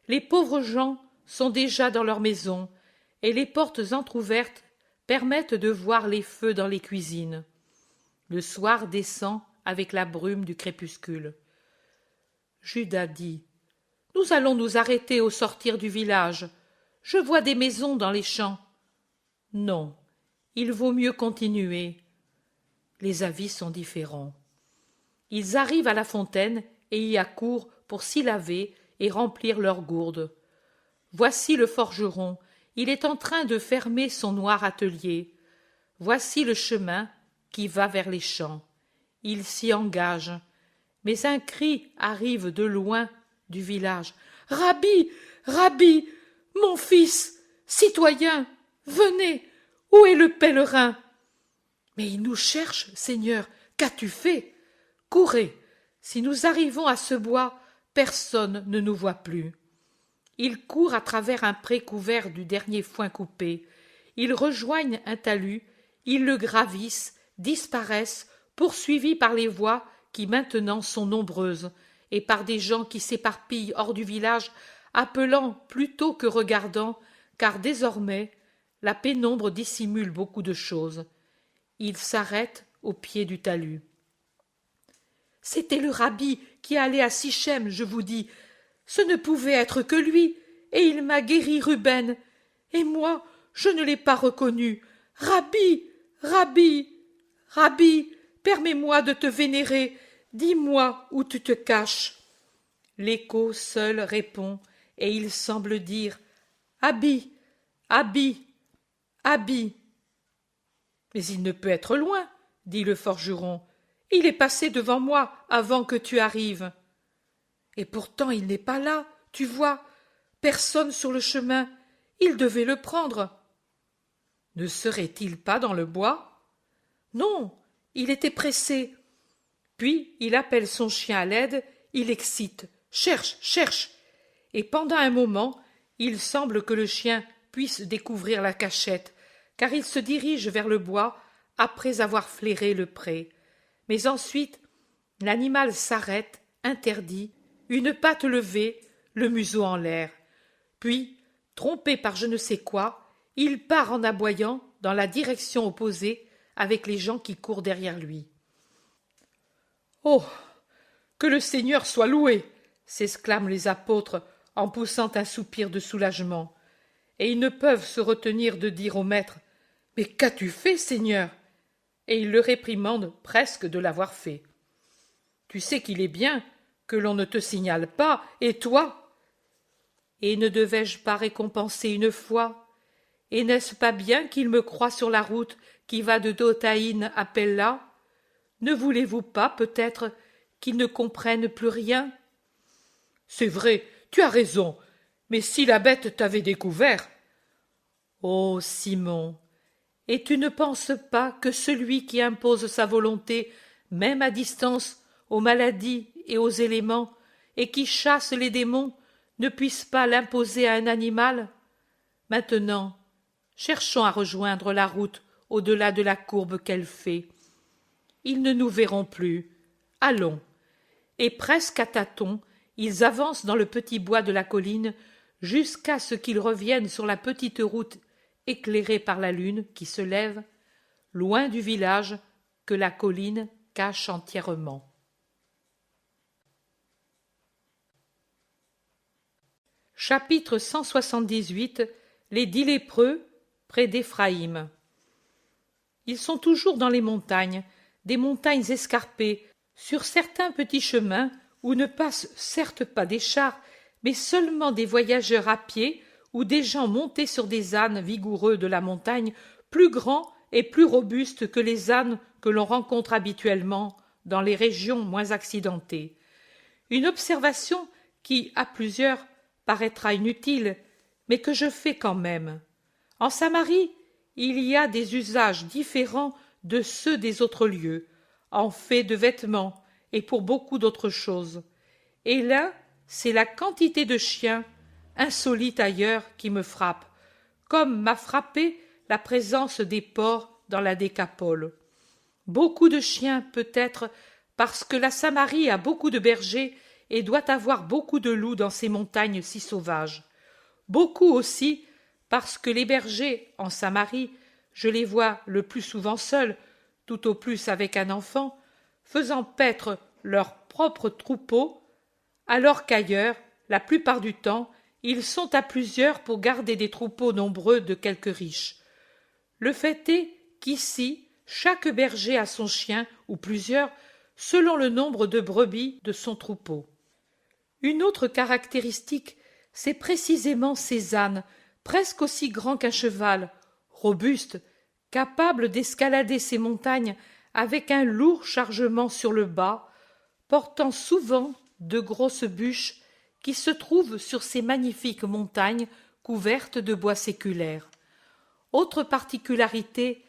Les pauvres gens sont déjà dans leurs maisons, et les portes entr'ouvertes permettent de voir les feux dans les cuisines. Le soir descend avec la brume du crépuscule. Judas dit « Nous allons nous arrêter au sortir du village. Je vois des maisons dans les champs. » Non, il vaut mieux continuer. Les avis sont différents. Ils arrivent à la fontaine et y accourent pour s'y laver et remplir leurs gourdes. Voici le forgeron, il est en train de fermer son noir atelier. Voici le chemin qui va vers les champs. Il s'y engage. Mais un cri arrive de loin du village. « Rabbi, Rabbi, Mon fils, citoyen, venez, où est le pèlerin? Mais il nous cherche, Seigneur, qu'as-tu fait? Courez, si nous arrivons à ce bois, personne ne nous voit plus. Ils courent à travers un pré couvert du dernier foin coupé. Ils rejoignent un talus, ils le gravissent, disparaissent, poursuivis par les voix qui maintenant sont nombreuses, et par des gens qui s'éparpillent hors du village, appelant plutôt que regardant, car désormais la pénombre dissimule beaucoup de choses. Ils s'arrêtent au pied du talus. C'était le rabbi qui allait à Sichem, je vous dis. Ce ne pouvait être que lui, et il m'a guéri Ruben. Et moi, je ne l'ai pas reconnu. Rabbi, Rabbi, Rabbi, permets-moi de te vénérer. Dis-moi où tu te caches. L'écho seul répond, et il semble dire Abi, Abi, Abi. Mais il ne peut être loin, dit le forgeron. Il est passé devant moi avant que tu arrives. Et pourtant il n'est pas là, tu vois. Personne sur le chemin. Il devait le prendre. Ne serait-il pas dans le bois? Non, il était pressé. Puis il appelle son chien à l'aide, il excite. Cherche, cherche. Et pendant un moment, il semble que le chien puisse découvrir la cachette, car il se dirige vers le bois après avoir flairé le pré. Mais ensuite, l'animal s'arrête, interdit, une patte levée, le museau en l'air. Puis, trompé par je ne sais quoi, il part en aboyant dans la direction opposée avec les gens qui courent derrière lui. « Oh, que le Seigneur soit loué !» s'exclament les apôtres en poussant un soupir de soulagement. Et ils ne peuvent se retenir de dire au maître « Mais qu'as-tu fait, Seigneur ?» Et ils le réprimandent presque de l'avoir fait. « Tu sais qu'il est bien que l'on ne te signale pas, et toi ?» Et ne devais-je pas récompenser une fois? Et n'est-ce pas bien qu'il me croit sur la route qui va de Dotaïn à Pella? Ne voulez-vous pas, peut-être, qu'il ne comprenne plus rien? C'est vrai, tu as raison, mais si la bête t'avait découvert... Oh, Simon, et tu ne penses pas que celui qui impose sa volonté, même à distance, aux maladies et aux éléments, et qui chasse les démons, ne puisse pas l'imposer à un animal? Maintenant, cherchons à rejoindre la route au-delà de la courbe qu'elle fait. Ils ne nous verront plus. Allons. Et presque à tâtons, ils avancent dans le petit bois de la colline jusqu'à ce qu'ils reviennent sur la petite route éclairée par la lune qui se lève, loin du village que la colline cache entièrement. Chapitre 178. Les 10 lépreux près d'Éphraïm. Ils sont toujours dans les montagnes, des montagnes escarpées, sur certains petits chemins où ne passent certes pas des chars, mais seulement des voyageurs à pied ou des gens montés sur des ânes vigoureux de la montagne, plus grands et plus robustes que les ânes que l'on rencontre habituellement dans les régions moins accidentées. Une observation qui, à plusieurs, paraîtra inutile, mais que je fais quand même. En Samarie, il y a des usages différents de ceux des autres lieux, en fait de vêtements et pour beaucoup d'autres choses. Et l'un, c'est la quantité de chiens, insolite ailleurs, qui me frappe, comme m'a frappé la présence des porcs dans la Décapole. Beaucoup de chiens, peut-être, parce que la Samarie a beaucoup de bergers et doit avoir beaucoup de loups dans ces montagnes si sauvages. Beaucoup aussi, parce que les bergers, en Samarie, je les vois le plus souvent seuls, tout au plus avec un enfant, faisant paître leurs propres troupeaux, alors qu'ailleurs, la plupart du temps, ils sont à plusieurs pour garder des troupeaux nombreux de quelques riches. Le fait est qu'ici, chaque berger a son chien, ou plusieurs, selon le nombre de brebis de son troupeau. Une autre caractéristique, c'est précisément ces ânes, presque aussi grands qu'un cheval, robustes, capables d'escalader ces montagnes avec un lourd chargement sur le bas, portant souvent de grosses bûches qui se trouvent sur ces magnifiques montagnes couverte de bois séculaire. Autre particularité,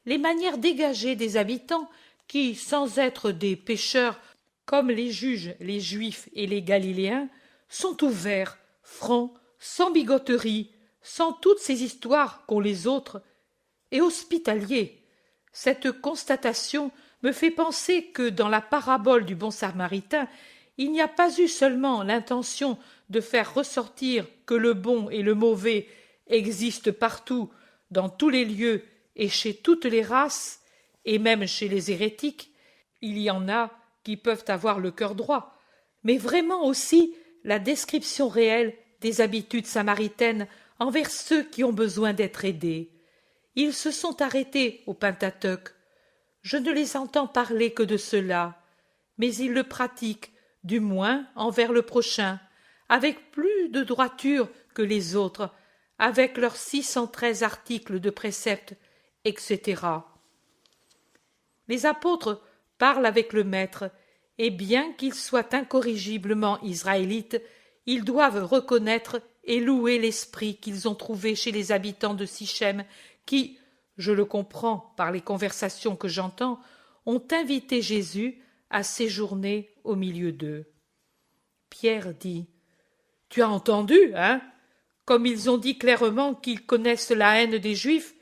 les manières dégagées des habitants qui, sans être des pécheurs comme les juges, les Juifs et les Galiléens, sont ouverts, francs, sans bigoterie, sans toutes ces histoires qu'ont les autres, et hospitaliers. Cette constatation me fait penser que dans la parabole du bon samaritain, il n'y a pas eu seulement l'intention de faire ressortir que le bon et le mauvais existent partout, dans tous les lieux et chez toutes les races, et même chez les hérétiques, il y en a qui peuvent avoir le cœur droit, mais vraiment aussi la description réelle des habitudes samaritaines envers ceux qui ont besoin d'être aidés. Ils se sont arrêtés au Pentateuque. Je ne les entends parler que de cela, mais ils le pratiquent, du moins envers le prochain, avec plus de droiture que les autres, avec leurs 613 articles de préceptes, etc. Les apôtres parlent avec le Maître, et bien qu'ils soient incorrigiblement israélites, ils doivent reconnaître et louer l'esprit qu'ils ont trouvé chez les habitants de Sichem qui, je le comprends par les conversations que j'entends, ont invité Jésus à séjourner au milieu d'eux. Pierre dit « Tu as entendu, hein ? Comme ils ont dit clairement qu'ils connaissent la haine des Juifs,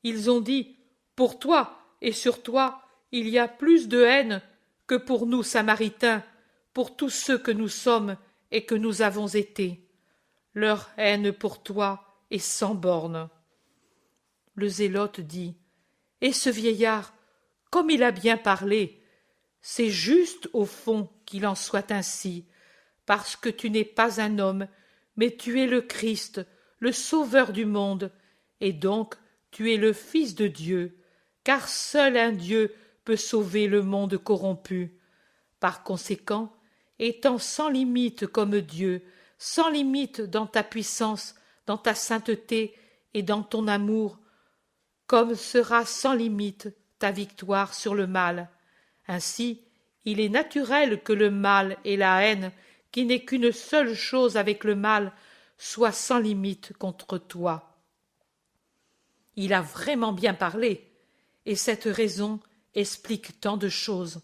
ils ont dit « Pour toi et sur toi, il y a plus de haine que pour nous Samaritains, pour tous ceux que nous sommes et que nous avons été. Leur haine pour toi est sans bornes. » Le zélote dit « Et ce vieillard, comme il a bien parlé, c'est juste au fond qu'il en soit ainsi, parce que tu n'es pas un homme, mais tu es le Christ, le Sauveur du monde, et donc tu es le Fils de Dieu, car seul un Dieu peut sauver le monde corrompu. Par conséquent, étant sans limite comme Dieu, sans limite dans ta puissance, dans ta sainteté et dans ton amour, comme sera sans limite ta victoire sur le mal. Ainsi, il est naturel que le mal et la haine, qui n'est qu'une seule chose avec le mal, soient sans limite contre toi. Il a vraiment bien parlé, et cette raison explique tant de choses.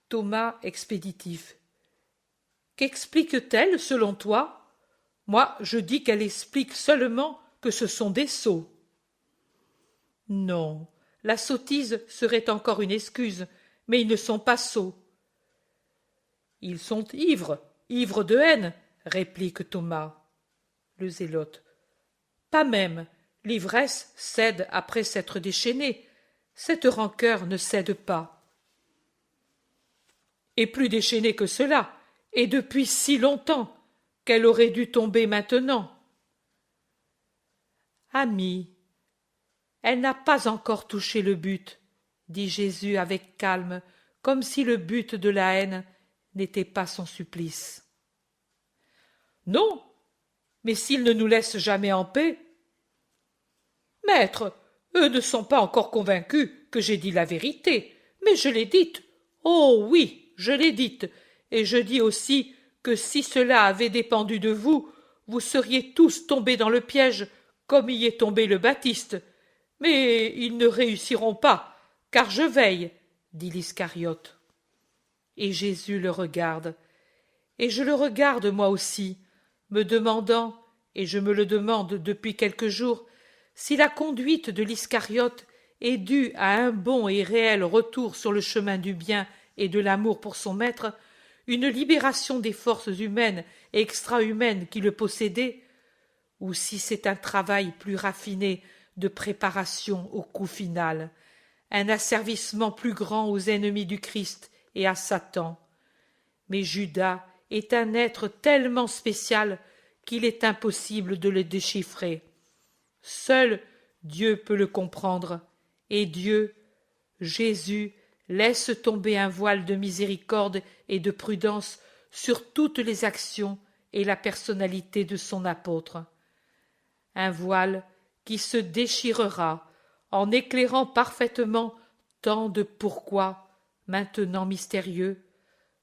Thomas expéditif. Qu'explique-t-elle selon toi? Moi, je dis qu'elle explique seulement que ce sont des sots. Non, la sottise serait encore une excuse, mais ils ne sont pas sots. Ils sont ivres, ivres de haine, réplique Thomas. Le zélote. Pas même, l'ivresse cède après s'être déchaînée, cette rancœur ne cède pas. Et plus déchaînée que cela, et depuis si longtemps, qu'elle aurait dû tomber maintenant. Ami, elle n'a pas encore touché le but, dit Jésus avec calme, comme si le but de la haine n'était pas son supplice. Non, mais s'ils ne nous laissent jamais en paix. Maître, eux ne sont pas encore convaincus que j'ai dit la vérité, mais je l'ai dite. Oh oui, je l'ai dite, et je dis aussi que si cela avait dépendu de vous, vous seriez tous tombés dans le piège, comme y est tombé le Baptiste. Mais ils ne réussiront pas, car je veille, dit l'Iscariote. Et Jésus le regarde, et je le regarde moi aussi, me demandant, et je me le demande depuis quelques jours, si la conduite de l'Iscariote est due à un bon et réel retour sur le chemin du bien et de l'amour pour son maître, une libération des forces humaines et extra-humaines qui le possédaient, ou si c'est un travail plus raffiné de préparation au coup final, un asservissement plus grand aux ennemis du Christ et à Satan. Mais Judas est un être tellement spécial qu'il est impossible de le déchiffrer. Seul Dieu peut le comprendre, et Dieu, Jésus, laisse tomber un voile de miséricorde et de prudence sur toutes les actions et la personnalité de son apôtre. Un voile qui se déchirera en éclairant parfaitement tant de pourquoi, maintenant mystérieux,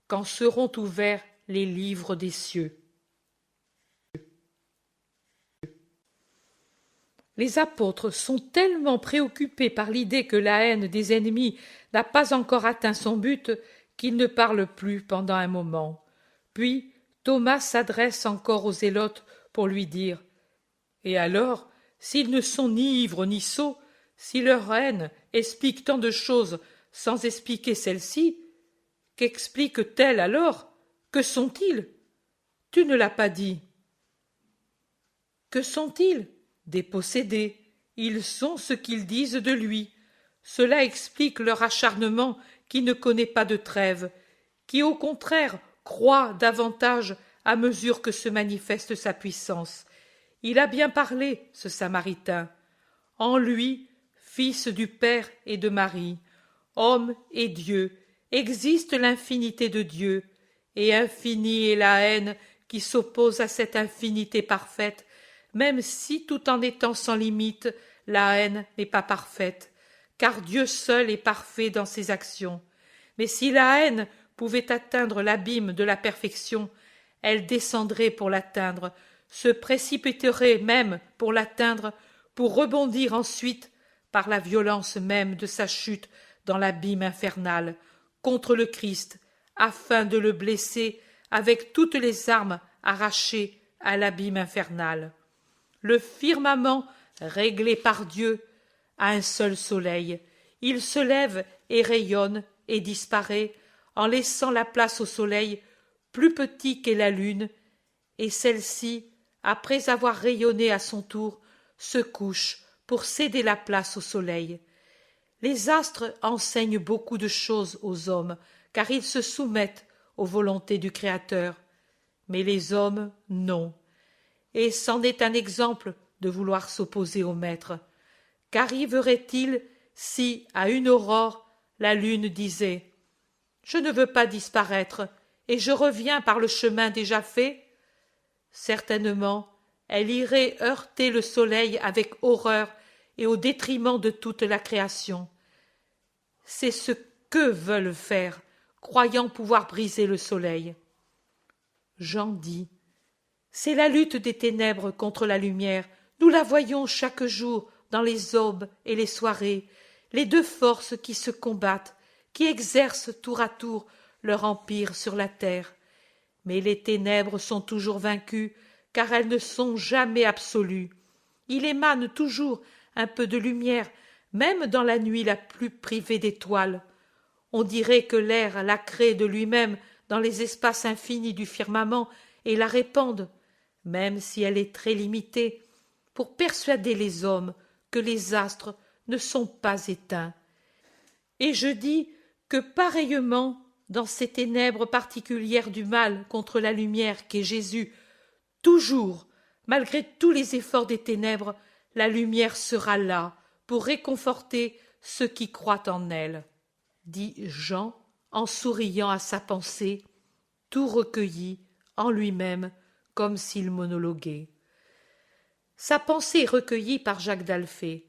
quand seront ouverts les livres des cieux. Les apôtres sont tellement préoccupés par l'idée que la haine des ennemis n'a pas encore atteint son but qu'ils ne parlent plus pendant un moment. Puis Thomas s'adresse encore aux zélotes pour lui dire « Et alors, s'ils ne sont ni ivres ni sots, si leur haine explique tant de choses sans expliquer celle-ci, qu'explique-t-elle alors? Que sont-ils? Tu ne l'as pas dit. » Que sont-ils? Des possédés. Ils sont ce qu'ils disent de lui. Cela explique leur acharnement qui ne connaît pas de trêve, qui au contraire croît davantage à mesure que se manifeste sa puissance. Il a bien parlé, ce Samaritain. En lui, fils du Père et de Marie, homme et Dieu, existe l'infinité de Dieu, et infinie est la haine qui s'oppose à cette infinité parfaite, même si tout en étant sans limite, la haine n'est pas parfaite, car Dieu seul est parfait dans ses actions. Mais si la haine pouvait atteindre l'abîme de la perfection, elle descendrait pour l'atteindre, se précipiterait même pour l'atteindre, pour rebondir ensuite, par la violence même de sa chute dans l'abîme infernal, contre le Christ, afin de le blesser avec toutes les armes arrachées à l'abîme infernal. Le firmament, réglé par Dieu, a un seul soleil. Il se lève et rayonne et disparaît, en laissant la place au soleil, plus petit qu'est la lune, et celle-ci, après avoir rayonné à son tour, se couche pour céder la place au soleil. Les astres enseignent beaucoup de choses aux hommes, car ils se soumettent aux volontés du Créateur. Mais les hommes, non. Et c'en est un exemple de vouloir s'opposer au Maître. Qu'arriverait-il si, à une aurore, la lune disait « Je ne veux pas disparaître, et je reviens par le chemin déjà fait ?» Certainement, elle irait heurter le soleil avec horreur et au détriment de toute la création. C'est ce qu'eux veulent faire, croyant pouvoir briser le soleil. Jean dit « C'est la lutte des ténèbres contre la lumière. Nous la voyons chaque jour dans les aubes et les soirées, les deux forces qui se combattent, qui exercent tour à tour leur empire sur la terre. Mais les ténèbres sont toujours vaincues, car elles ne sont jamais absolues. Il émane toujours un peu de lumière, même dans la nuit la plus privée d'étoiles. On dirait que l'air la crée de lui-même dans les espaces infinis du firmament et la répande, même si elle est très limitée, pour persuader les hommes que les astres ne sont pas éteints. Et je dis que pareillement, dans ces ténèbres particulières du mal contre la lumière qu'est Jésus, toujours, malgré tous les efforts des ténèbres, la lumière sera là pour réconforter ceux qui croient en elle, dit Jean en souriant à sa pensée, tout recueilli en lui-même comme s'il monologuait. Sa pensée recueillie par Jacques d'Alphée.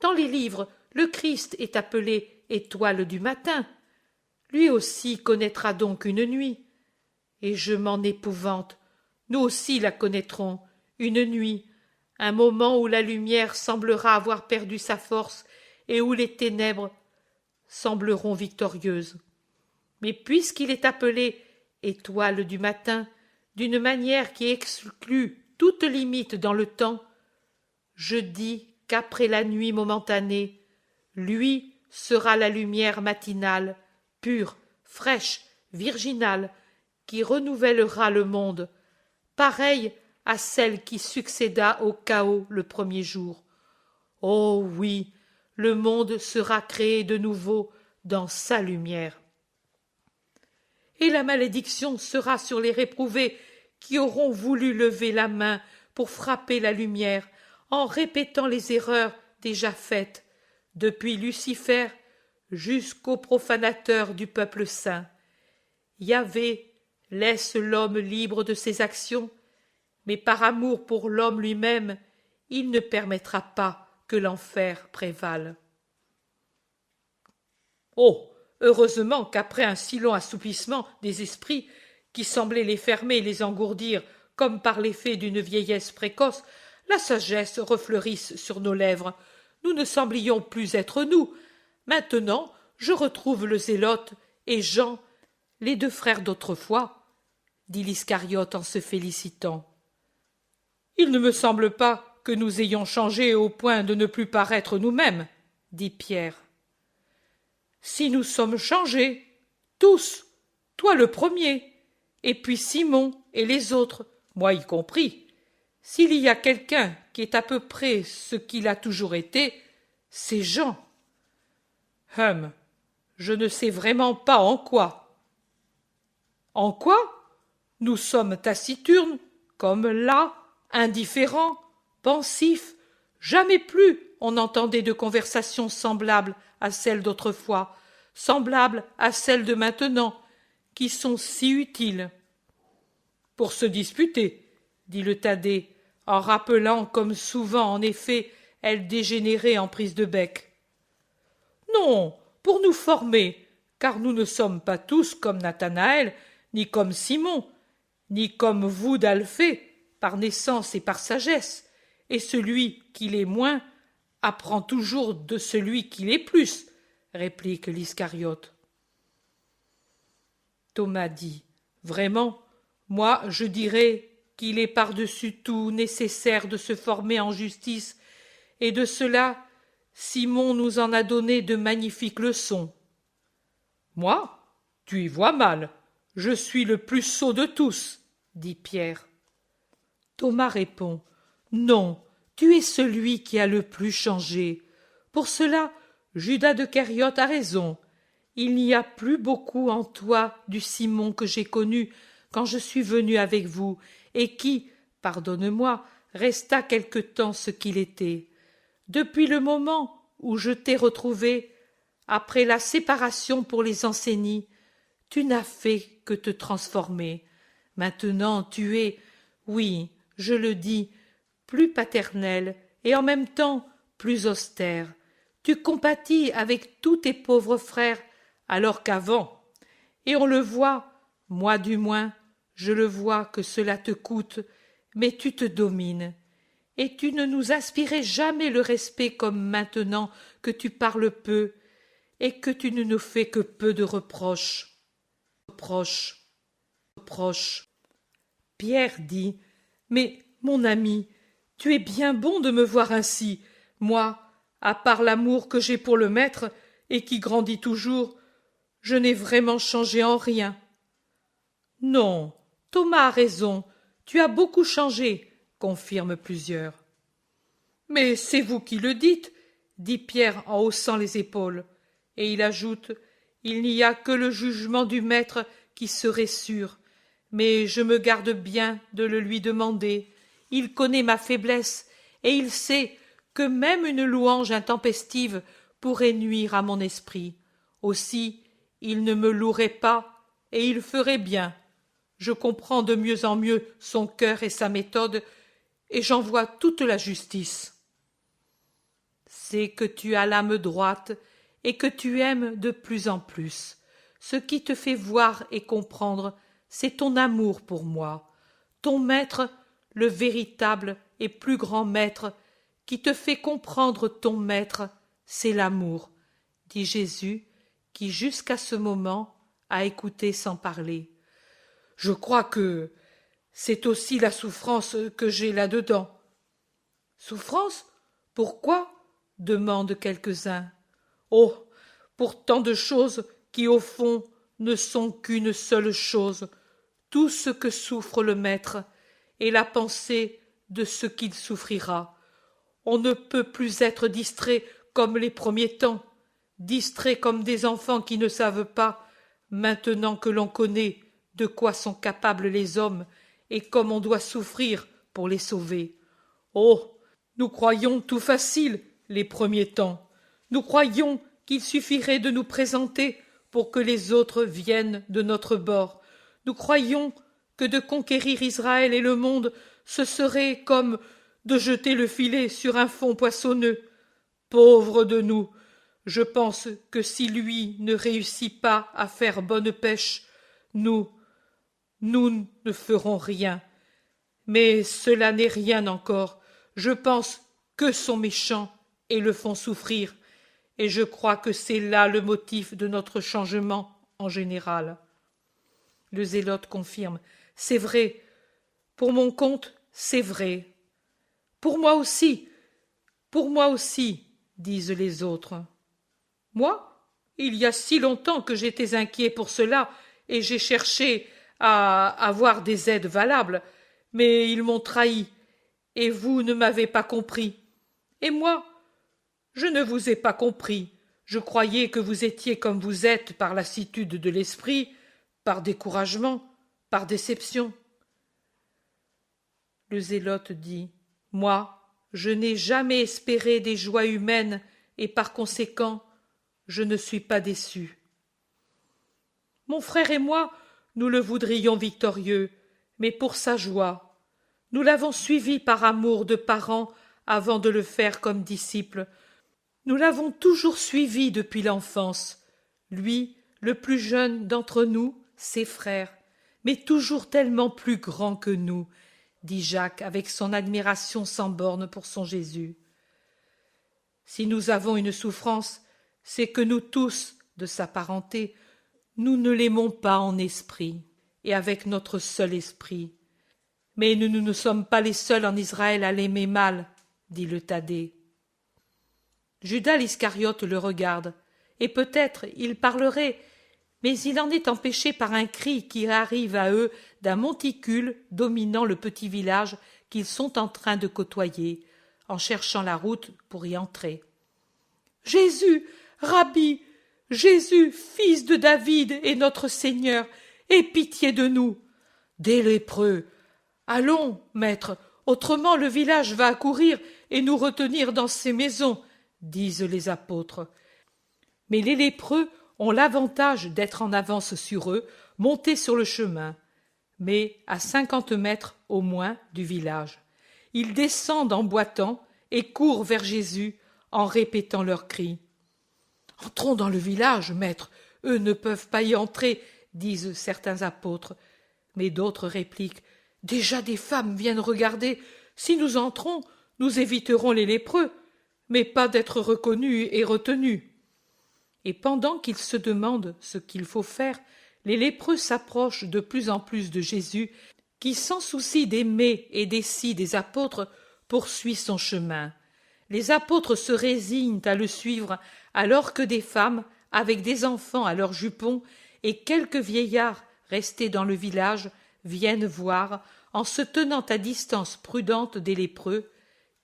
Dans les livres, le Christ est appelé étoile du matin. Lui aussi connaîtra donc une nuit. Et je m'en épouvante. Nous aussi la connaîtrons, une nuit, un moment où la lumière semblera avoir perdu sa force et où les ténèbres sembleront victorieuses. Mais puisqu'il est appelé étoile du matin, d'une manière qui exclut toute limite dans le temps, je dis qu'après la nuit momentanée, lui sera la lumière matinale, pure, fraîche, virginale, qui renouvellera le monde, pareille à celle qui succéda au chaos le premier jour. Oh oui, le monde sera créé de nouveau dans sa lumière. Et la malédiction sera sur les réprouvés qui auront voulu lever la main pour frapper la lumière en répétant les erreurs déjà faites, depuis Lucifer jusqu'aux profanateurs du peuple saint. Yahvé laisse l'homme libre de ses actions, mais par amour pour l'homme lui-même, il ne permettra pas que l'enfer prévale. Oh, heureusement qu'après un si long assoupissement des esprits, qui semblaient les fermer et les engourdir comme par l'effet d'une vieillesse précoce, la sagesse refleurisse sur nos lèvres. Nous ne semblions plus être nous. Maintenant, je retrouve le Zélote et Jean, les deux frères d'autrefois, dit l'Iscariote en se félicitant. Il ne me semble pas que nous ayons changé au point de ne plus paraître nous-mêmes, dit Pierre. Si nous sommes changés, tous, toi le premier, et puis Simon et les autres, moi y compris. S'il y a quelqu'un qui est à peu près ce qu'il a toujours été, c'est Jean. Je ne sais vraiment pas en quoi. En quoi? Nous sommes taciturnes, comme là, indifférents, pensifs. Jamais plus on entendait de conversations semblables à celles d'autrefois, semblables à celles de maintenant, qui sont si utiles. Pour se disputer, dit le Thaddée, en rappelant comme souvent en effet elle dégénérait en prise de bec. Non, pour nous former, car nous ne sommes pas tous comme Nathanaël, ni comme Simon, ni comme vous d'Alphée, par naissance et par sagesse, et celui qui l'est moins apprend toujours de celui qui l'est plus, réplique l'Iscariote. Thomas dit, vraiment, moi je dirais qu'il est par-dessus tout nécessaire de se former en justice, et de cela Simon nous en a donné de magnifiques leçons. Moi, tu y vois mal, je suis le plus sot de tous, dit Pierre. Thomas répond, non, tu es celui qui a le plus changé. Pour cela, Judas de Kériote a raison. Il n'y a plus beaucoup en toi du Simon que j'ai connu quand je suis venu avec vous, et qui, pardonne-moi, resta quelque temps ce qu'il était. Depuis le moment où je t'ai retrouvé, après la séparation pour les enseignis, tu n'as fait que te transformer. Maintenant tu es, oui, je le dis, plus paternel et en même temps plus austère. Tu compatis avec tous tes pauvres frères, alors qu'avant, et on le voit, moi du moins, je le vois que cela te coûte, mais tu te domines. Et tu ne nous inspirais jamais le respect comme maintenant que tu parles peu, et que tu ne nous fais que peu de reproches. Reproches. Pierre dit, mais, mon ami, tu es bien bon de me voir ainsi. Moi, à part l'amour que j'ai pour le maître, et qui grandit toujours, je n'ai vraiment changé en rien. Non, Thomas a raison, tu as beaucoup changé, confirment plusieurs. Mais c'est vous qui le dites, dit Pierre en haussant les épaules, et il ajoute, il n'y a que le jugement du maître qui serait sûr, mais je me garde bien de le lui demander. Il connaît ma faiblesse, et il sait que même une louange intempestive pourrait nuire à mon esprit. Aussi, il ne me louerait pas, et il ferait bien. Je comprends de mieux en mieux son cœur et sa méthode, et j'en vois toute la justice. C'est que tu as l'âme droite, et que tu aimes de plus en plus. Ce qui te fait voir et comprendre, c'est ton amour pour moi. Ton maître, le véritable et plus grand maître, qui te fait comprendre ton maître, c'est l'amour, dit Jésus, qui jusqu'à ce moment a écouté sans parler. Je crois que c'est aussi la souffrance que j'ai là-dedans. Souffrance? Pourquoi? Demandent quelques-uns. Oh, pour tant de choses qui, au fond, ne sont qu'une seule chose, tout ce que souffre le maître, et la pensée de ce qu'il souffrira. On ne peut plus être distrait comme les premiers temps, distrait comme des enfants qui ne savent pas, maintenant que l'on connaît de quoi sont capables les hommes et comme on doit souffrir pour les sauver. Oh, nous croyions tout facile les premiers temps. Nous croyions qu'il suffirait de nous présenter pour que les autres viennent de notre bord. Nous croyions que de conquérir Israël et le monde, ce serait comme de jeter le filet sur un fond poissonneux. Pauvres de nous, je pense que si lui ne réussit pas à faire bonne pêche, nous ne ferons rien. Mais cela n'est rien encore. Je pense qu'eux sont méchants et le font souffrir, et je crois que c'est là le motif de notre changement en général. Le zélote confirme. C'est vrai. Pour mon compte, c'est vrai. Pour moi aussi, disent les autres. Moi, il y a si longtemps que j'étais inquiet pour cela, et j'ai cherché à avoir des aides valables, mais ils m'ont trahi, et vous ne m'avez pas compris. Et moi, je ne vous ai pas compris. Je croyais que vous étiez comme vous êtes par lassitude de l'esprit, par découragement, par déception. Le zélote dit, moi, je n'ai jamais espéré des joies humaines et par conséquent, je ne suis pas déçu. Mon frère et moi, nous le voudrions victorieux, mais pour sa joie. Nous l'avons suivi par amour de parents avant de le faire comme disciple. Nous l'avons toujours suivi depuis l'enfance. Lui, le plus jeune d'entre nous, ses frères, mais toujours tellement plus grand que nous, dit Jacques avec son admiration sans borne pour son Jésus. Si nous avons une souffrance, c'est que nous tous, de sa parenté, nous ne l'aimons pas en esprit, et avec notre seul esprit. Mais nous ne sommes pas les seuls en Israël à l'aimer mal, dit le Thaddée. Judas l'Iscariote le regarde, et peut-être il parlerait, mais il en est empêché par un cri qui arrive à eux d'un monticule dominant le petit village qu'ils sont en train de côtoyer, en cherchant la route pour y entrer. « Jésus, Rabbi, Jésus, fils de David et notre Seigneur, aie pitié de nous !»« Des lépreux ! Allons, maître, autrement le village va accourir et nous retenir dans ses maisons, » disent les apôtres. Mais les lépreux ont l'avantage d'être en avance sur eux, montés sur le chemin, mais à 50 mètres au moins du village. Ils descendent en boitant et courent vers Jésus en répétant leurs cris. « Entrons dans le village, maître, eux ne peuvent pas y entrer, disent certains apôtres. » Mais d'autres répliquent. « Déjà des femmes viennent regarder. Si nous entrons, nous éviterons les lépreux, mais pas d'être reconnus et retenus. » Et pendant qu'ils se demandent ce qu'il faut faire, les lépreux s'approchent de plus en plus de Jésus, qui, sans souci des mets et des si des apôtres, poursuit son chemin. Les apôtres se résignent à le suivre, alors que des femmes, avec des enfants à leurs jupons, et quelques vieillards restés dans le village, viennent voir, en se tenant à distance prudente des lépreux,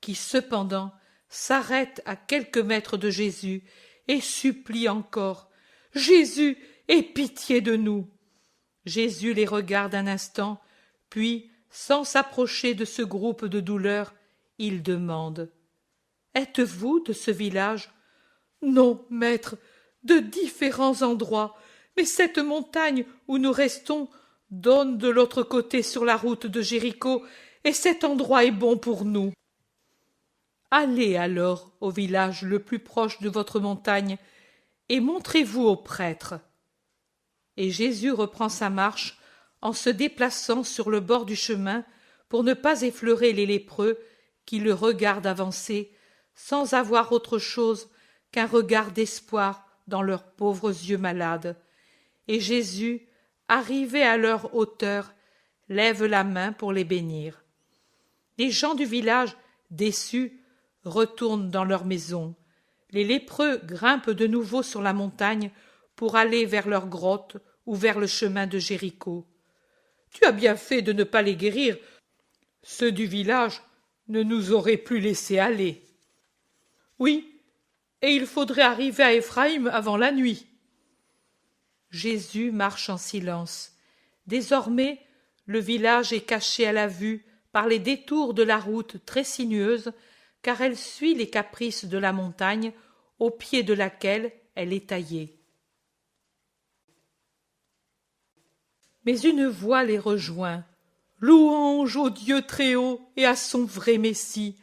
qui cependant s'arrêtent à quelques mètres de Jésus et supplient encore « Jésus, aie pitié de nous !» Jésus les regarde un instant, puis, sans s'approcher de ce groupe de douleurs, il demande « Êtes-vous de ce village ?»« Non, maître, de différents endroits, mais cette montagne où nous restons donne de l'autre côté sur la route de Jéricho, et cet endroit est bon pour nous. » « Allez alors au village le plus proche de votre montagne, et montrez-vous au prêtre. » Et Jésus reprend sa marche en se déplaçant sur le bord du chemin pour ne pas effleurer les lépreux qui le regardent avancer sans avoir autre chose qu'un regard d'espoir dans leurs pauvres yeux malades. Et Jésus, arrivé à leur hauteur, lève la main pour les bénir. Les gens du village, déçus, retournent dans leur maison. Les lépreux grimpent de nouveau sur la montagne pour aller vers leur grotte ou vers le chemin de Jéricho. « Tu as bien fait de ne pas les guérir. Ceux du village ne nous auraient plus laissé aller. »« Oui, et il faudrait arriver à Éphraïm avant la nuit. » Jésus marche en silence. Désormais, le village est caché à la vue par les détours de la route très sinueuse, car elle suit les caprices de la montagne au pied de laquelle elle est taillée. Mais une voix les rejoint. « Louange au Dieu très haut et à son vrai Messie.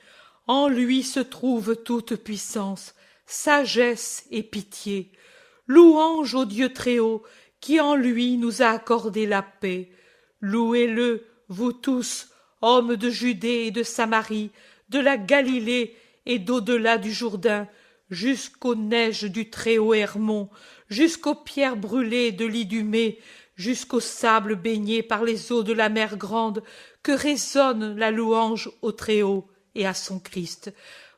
En lui se trouve toute puissance, sagesse et pitié. Louange au Dieu très haut qui en lui nous a accordé la paix. Louez-le, vous tous, hommes de Judée et de Samarie, de la Galilée et d'au-delà du Jourdain, jusqu'aux neiges du Très-Haut Hermon, jusqu'aux pierres brûlées de l'Idumée, jusqu'au sable baigné par les eaux de la mer Grande, que résonne la louange au Très-Haut et à son Christ.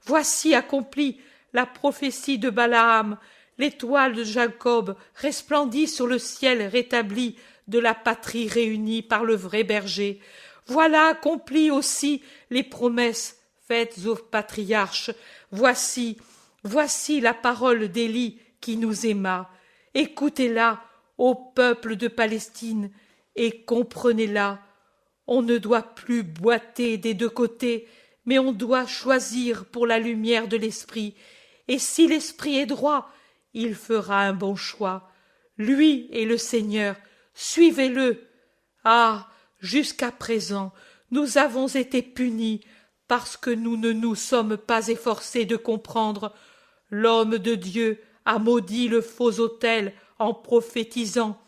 Voici accomplie la prophétie de Balaam, l'étoile de Jacob resplendit sur le ciel rétabli de la patrie réunie par le vrai berger. Voilà accomplies aussi les promesses faites aux patriarches. Voici la parole d'Élie qui nous aima. Écoutez-la, ô peuple de Palestine, et comprenez-la. On ne doit plus boiter des deux côtés, mais on doit choisir pour la lumière de l'esprit. Et si l'esprit est droit, il fera un bon choix. Lui est le Seigneur, suivez-le. Ah, jusqu'à présent, nous avons été punis parce que nous ne nous sommes pas efforcés de comprendre. L'homme de Dieu a maudit le faux autel en prophétisant.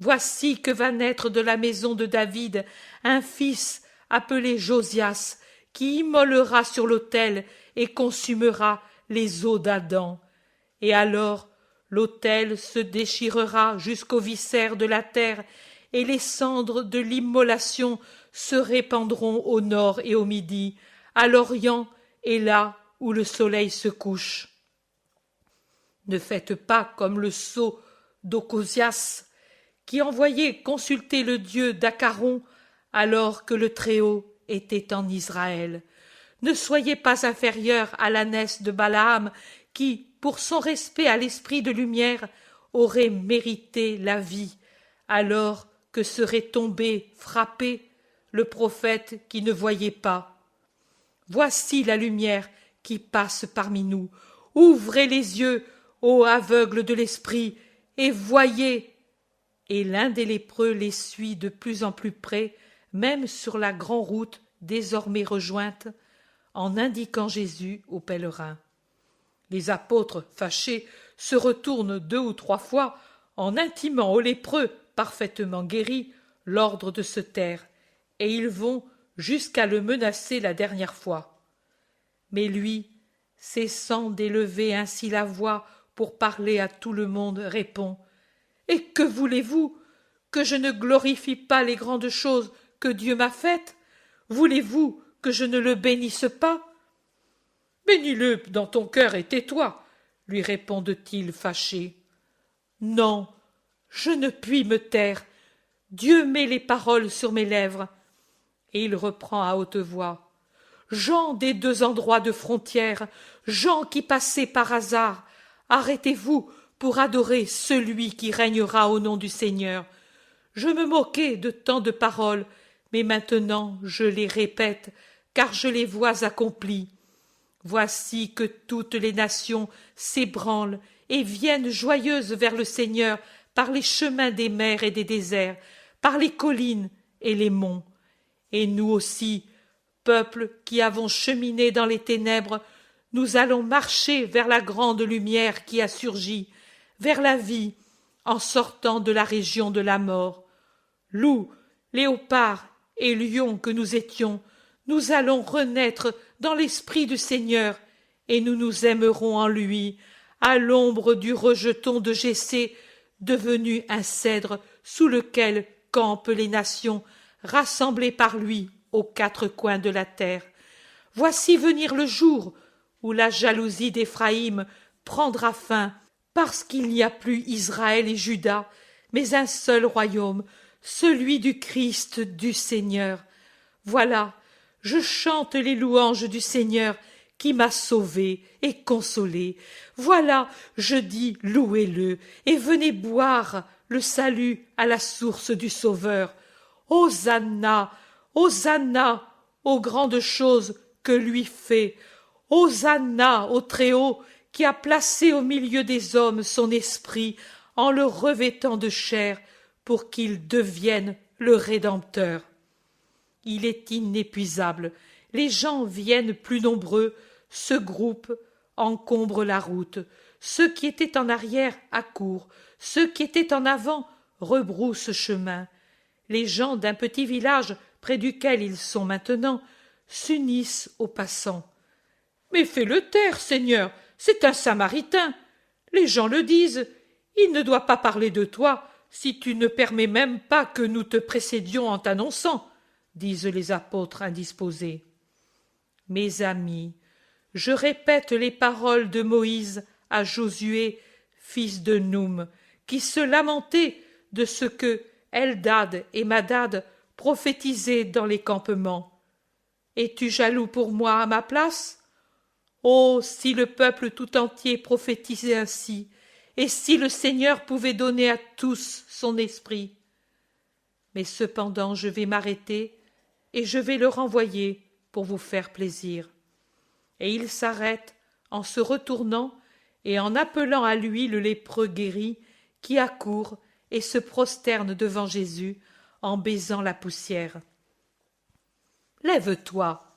Voici que va naître de la maison de David un fils appelé Josias, qui immolera sur l'autel et consumera les os d'Adam. Et alors l'autel se déchirera jusqu'aux viscères de la terre, et les cendres de l'immolation se répandront au nord et au midi, à l'orient et là où le soleil se couche. Ne faites pas comme le sot d'Ocosias, qui envoyait consulter le Dieu d'Acaron alors que le Très-Haut était en Israël. Ne soyez pas inférieurs à l'ânesse de Balaam, qui, pour son respect à l'esprit de lumière, aurait mérité la vie, alors que serait tombé, frappé, le prophète qui ne voyait pas. Voici la lumière qui passe parmi nous. Ouvrez les yeux, ô aveugles de l'esprit, et voyez. Et l'un des lépreux les suit de plus en plus près, même sur la grande route désormais rejointe, en indiquant Jésus aux pèlerins. Les apôtres, fâchés, se retournent 2 ou 3 fois en intimant aux lépreux parfaitement guéris l'ordre de se taire, et ils vont jusqu'à le menacer la dernière fois. Mais lui, cessant d'élever ainsi la voix pour parler à tout le monde, répond: « Et que voulez-vous? Que je ne glorifie pas les grandes choses que Dieu m'a faites? Voulez-vous que je ne le bénisse pas? » « Bénis-le dans ton cœur et tais-toi, lui répondent-ils fâchés. « Non, je ne puis me taire. Dieu met les paroles sur mes lèvres. » Et il reprend à haute voix: « Gens des 2 endroits de frontière, gens qui passaient par hasard, arrêtez-vous pour adorer celui qui régnera au nom du Seigneur. Je me moquais de tant de paroles, mais maintenant je les répète, car je les vois accomplies. Voici que toutes les nations s'ébranlent et viennent joyeuses vers le Seigneur par les chemins des mers et des déserts, par les collines et les monts. Et nous aussi, peuple qui avons cheminé dans les ténèbres, nous allons marcher vers la grande lumière qui a surgi, vers la vie, en sortant de la région de la mort. Loups, léopards et lions que nous étions, nous allons renaître dans l'esprit du Seigneur, et nous nous aimerons en lui, à l'ombre du rejeton de Jessé, devenu un cèdre sous lequel campent les nations, rassemblées par lui aux 4 coins de la terre. Voici venir le jour où la jalousie d'Éphraïm prendra fin, parce qu'il n'y a plus Israël et Juda, mais un seul royaume, celui du Christ du Seigneur. Voilà, je chante les louanges du Seigneur qui m'a sauvé et consolé. Voilà, je dis louez-le et venez boire le salut à la source du Sauveur. Hosanna, Hosanna aux grandes choses que lui fait. Hosanna au Très-Haut qui a placé au milieu des hommes son esprit en le revêtant de chair pour qu'il devienne le Rédempteur. Il est inépuisable. Les gens viennent plus nombreux, se groupent, encombrent la route. Ceux qui étaient en arrière accourent, ceux qui étaient en avant rebroussent chemin. Les gens d'un petit village près duquel ils sont maintenant s'unissent aux passants. « Mais fais-le taire, Seigneur, c'est un Samaritain. Les gens le disent, il ne doit pas parler de toi si tu ne permets même pas que nous te précédions en t'annonçant, disent les apôtres indisposés. Mes amis, je répète les paroles de Moïse à Josué, fils de Noum, qui se lamentait de ce que Eldad et Madad prophétisaient dans les campements. Es-tu jaloux pour moi à ma place? Oh, si le peuple tout entier prophétisait ainsi, et si le Seigneur pouvait donner à tous son esprit. Mais cependant je vais m'arrêter, et je vais le renvoyer pour vous faire plaisir. Et il s'arrête en se retournant et en appelant à lui le lépreux guéri, qui accourt et se prosterne devant Jésus en baisant la poussière. « Lève-toi.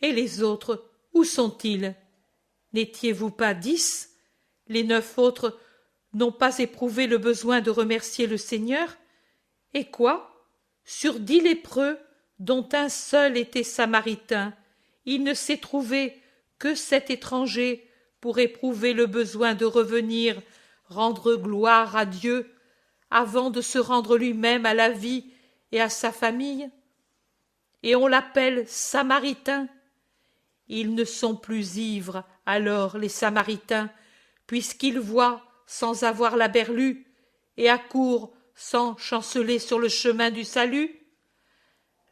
Et les autres, où sont-ils? N'étiez-vous pas 10? Les 9 autres n'ont pas éprouvé le besoin de remercier le Seigneur? Et quoi? Sur 10 lépreux, dont un seul était samaritain, il ne s'est trouvé que 7 étrangers pour éprouver le besoin de revenir rendre gloire à Dieu avant de se rendre lui-même à la vie et à sa famille? Et on l'appelle Samaritain. Ils ne sont plus ivres alors, les Samaritains, puisqu'ils voient sans avoir la berlue et accourent sans chanceler sur le chemin du salut?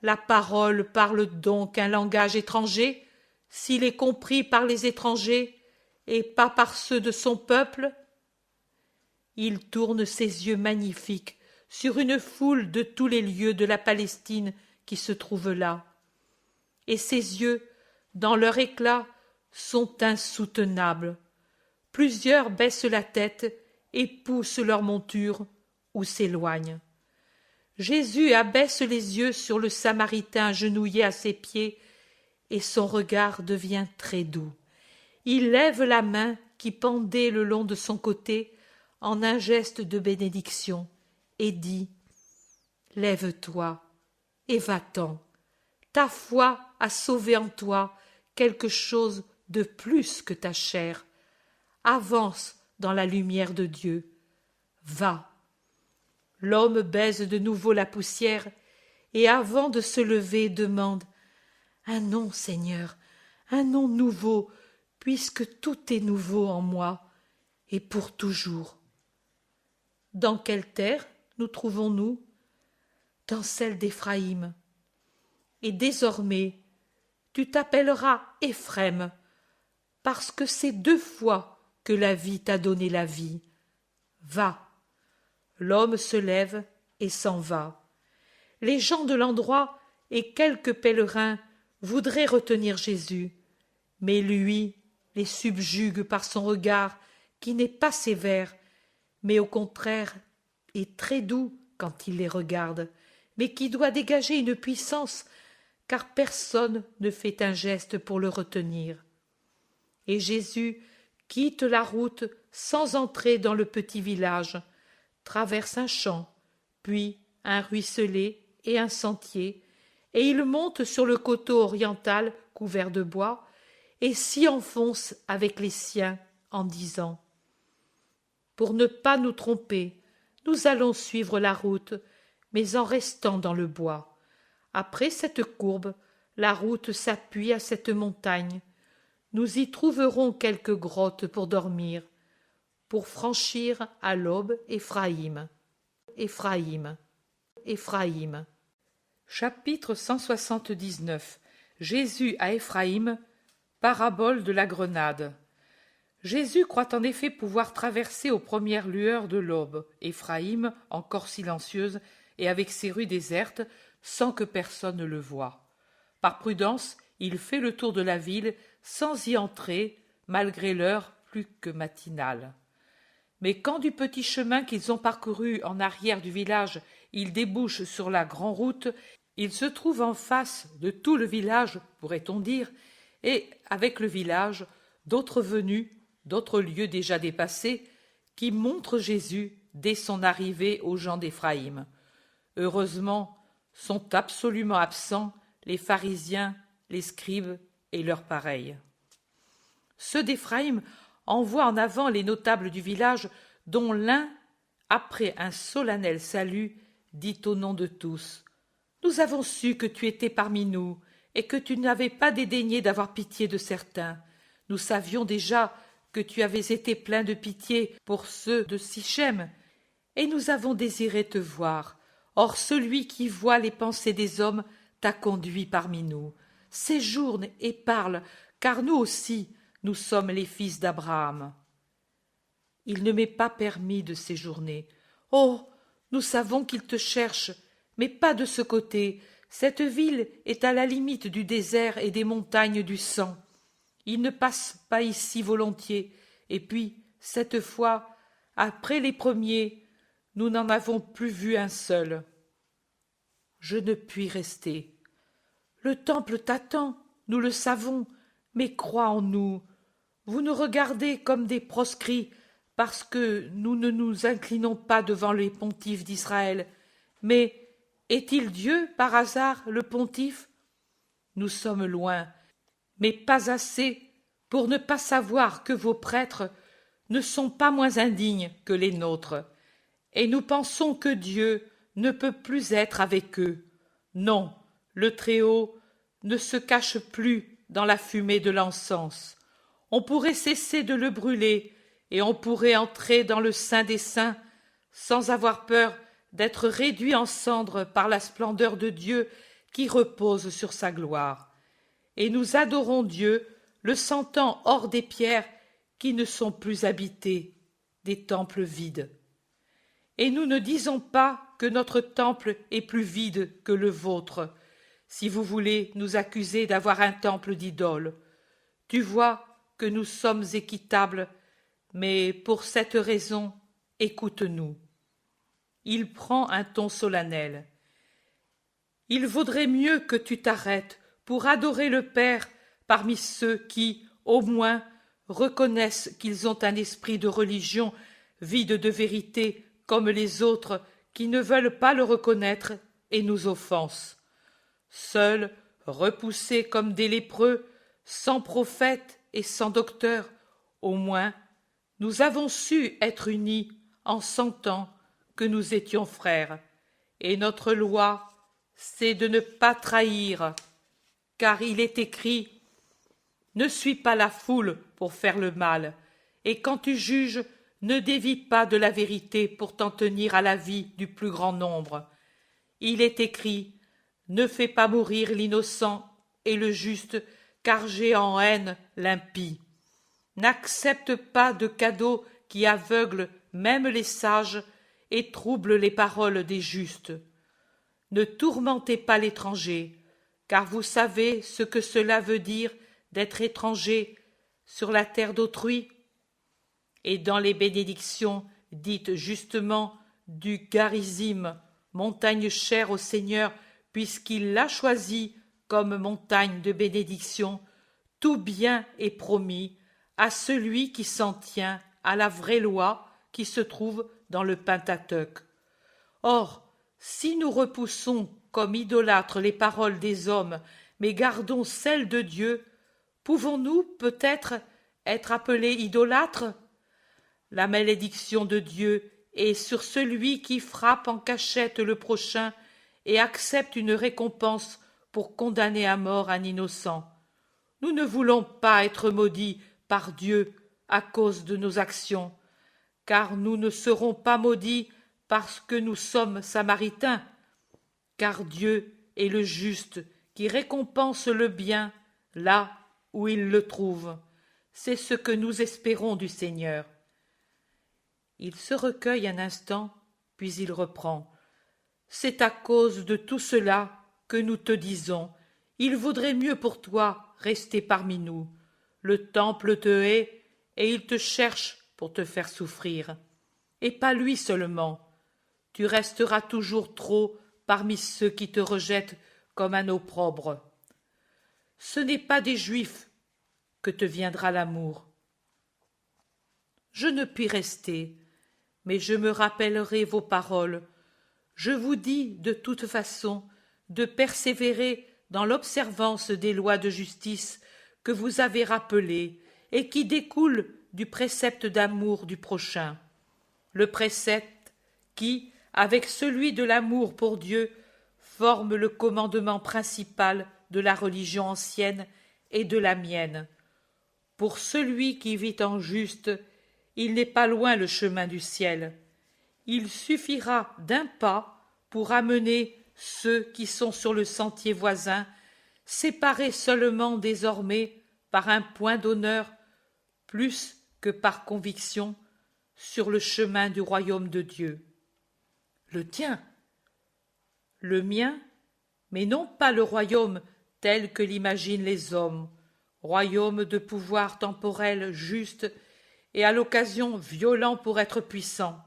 La parole parle donc un langage étranger, s'il est compris par les étrangers et pas par ceux de son peuple? Il tourne ses yeux magnifiques sur une foule de tous les lieux de la Palestine qui se trouvent là. Et ses yeux, dans leur éclat, sont insoutenables. Plusieurs baissent la tête et poussent leur monture ou s'éloignent. Jésus abaisse les yeux sur le Samaritain agenouillé à ses pieds et son regard devient très doux. Il lève la main qui pendait le long de son côté en un geste de bénédiction et dit « Lève-toi et va-t'en. Ta foi a sauvé en toi quelque chose de plus que ta chair. Avance dans la lumière de Dieu. Va. » L'homme baise de nouveau la poussière et avant de se lever demande « Un nom, Seigneur, un nom nouveau, puisque tout est nouveau en moi, et pour toujours. » Dans quelle terre nous trouvons-nous? Dans celle d'Éphraïm. Et désormais, tu t'appelleras Éphrem, parce que c'est 2 fois que la vie t'a donné la vie. Va. L'homme se lève et s'en va. Les gens de l'endroit et quelques pèlerins voudraient retenir Jésus, mais lui les subjugue par son regard qui n'est pas sévère, mais au contraire est très doux quand il les regarde, mais qui doit dégager une puissance, car personne ne fait un geste pour le retenir. Et Jésus quitte la route sans entrer dans le petit village, traverse un champ, puis un ruisselet et un sentier, et il monte sur le coteau oriental couvert de bois, et s'y enfonce avec les siens en disant « Pour ne pas nous tromper, nous allons suivre la route, mais en restant dans le bois. Après cette courbe, la route s'appuie à cette montagne. Nous y trouverons quelques grottes pour dormir. Pour franchir à l'aube Éphraïm. Éphraïm. Éphraïm. » Chapitre 179. Jésus à Éphraïm, parabole de la grenade. Jésus croit en effet pouvoir traverser aux premières lueurs de l'aube Éphraïm, encore silencieuse et avec ses rues désertes, sans que personne ne le voie. Par prudence, il fait le tour de la ville sans y entrer, malgré l'heure plus que matinale. Mais quand du petit chemin qu'ils ont parcouru en arrière du village, ils débouchent sur la grande route, ils se trouvent en face de tout le village, pourrait-on dire, et avec le village, d'autres venus, d'autres lieux déjà dépassés, qui montrent Jésus dès son arrivée aux gens d'Éphraïm. Heureusement, sont absolument absents les pharisiens les scribes et leurs pareils. Ceux d'Éphraïm envoient en avant les notables du village, dont l'un, après un solennel salut, dit au nom de tous: « Nous avons su que tu étais parmi nous, et que tu n'avais pas dédaigné d'avoir pitié de certains. Nous savions déjà que tu avais été plein de pitié pour ceux de Sichem, et nous avons désiré te voir. Or celui qui voit les pensées des hommes t'a conduit parmi nous. Séjourne et parle, car nous aussi, nous sommes les fils d'Abraham. » Il ne m'est pas permis de séjourner. Oh, nous savons qu'ils te cherchent, mais pas de ce côté. Cette ville est à la limite du désert et des montagnes du sang. Ils ne passent pas ici volontiers, et puis, cette fois, après les premiers, nous n'en avons plus vu un seul. Je ne puis rester. Le temple t'attend, nous le savons, mais crois en nous. Vous nous regardez comme des proscrits, parce que nous ne nous inclinons pas devant les pontifes d'Israël. Mais est-il Dieu, par hasard, le pontife? Nous sommes loin, mais pas assez pour ne pas savoir que vos prêtres ne sont pas moins indignes que les nôtres, et nous pensons que Dieu ne peut plus être avec eux. Non, le Très-Haut ne se cache plus dans la fumée de l'encens. On pourrait cesser de le brûler, et on pourrait entrer dans le Saint des Saints sans avoir peur d'être réduit en cendres par la splendeur de Dieu qui repose sur sa gloire. Et nous adorons Dieu, le sentant hors des pierres qui ne sont plus habitées, des temples vides. Et nous ne disons pas que notre temple est plus vide que le vôtre, si vous voulez nous accuser d'avoir un temple d'idole. Tu vois que nous sommes équitables, mais pour cette raison, écoute-nous. Il prend un ton solennel. Il vaudrait mieux que tu t'arrêtes pour adorer le Père parmi ceux qui, au moins, reconnaissent qu'ils ont un esprit de religion vide de vérité comme les autres qui ne veulent pas le reconnaître et nous offensent. Seuls, repoussés comme des lépreux, sans prophète et sans docteur, au moins, nous avons su être unis en sentant que nous étions frères, et notre loi, c'est de ne pas trahir, car il est écrit: ne suis pas la foule pour faire le mal, et quand tu juges, ne dévie pas de la vérité pour t'en tenir à la vie du plus grand nombre. Il est écrit: ne fais pas mourir l'innocent et le juste, car j'ai en haine l'impie. N'accepte pas de cadeaux qui aveuglent même les sages et troublent les paroles des justes. Ne tourmentez pas l'étranger, car vous savez ce que cela veut dire d'être étranger sur la terre d'autrui. Et dans les bénédictions dites justement du Garizim, montagne chère au Seigneur, puisqu'il l'a choisie comme montagne de bénédiction, tout bien est promis à celui qui s'en tient à la vraie loi qui se trouve dans le Pentateuque. Or, si nous repoussons comme idolâtres les paroles des hommes, mais gardons celles de Dieu, pouvons-nous peut-être être appelés idolâtres? La malédiction de Dieu est sur celui qui frappe en cachette le prochain et accepte une récompense pour condamner à mort un innocent. Nous ne voulons pas être maudits par Dieu à cause de nos actions, car nous ne serons pas maudits parce que nous sommes samaritains, car Dieu est le juste qui récompense le bien là où il le trouve. C'est ce que nous espérons du Seigneur. Il se recueille un instant, puis il reprend. C'est à cause de tout cela que nous te disons, il vaudrait mieux pour toi rester parmi nous. Le temple te hait et il te cherche pour te faire souffrir. Et pas lui seulement. Tu resteras toujours trop parmi ceux qui te rejettent comme un opprobre. Ce n'est pas des Juifs que te viendra l'amour. Je ne puis rester, mais je me rappellerai vos paroles. Je vous dis de toute façon de persévérer dans l'observance des lois de justice que vous avez rappelées et qui découlent du précepte d'amour du prochain. Le précepte qui, avec celui de l'amour pour Dieu, forme le commandement principal de la religion ancienne et de la mienne. Pour celui qui vit en juste, il n'est pas loin le chemin du ciel. Il suffira d'un pas pour amener ceux qui sont sur le sentier voisin, séparés seulement désormais par un point d'honneur, plus que par conviction, sur le chemin du royaume de Dieu. Le tien, le mien, mais non pas le royaume tel que l'imaginent les hommes, royaume de pouvoir temporel juste et à l'occasion violent pour être puissant,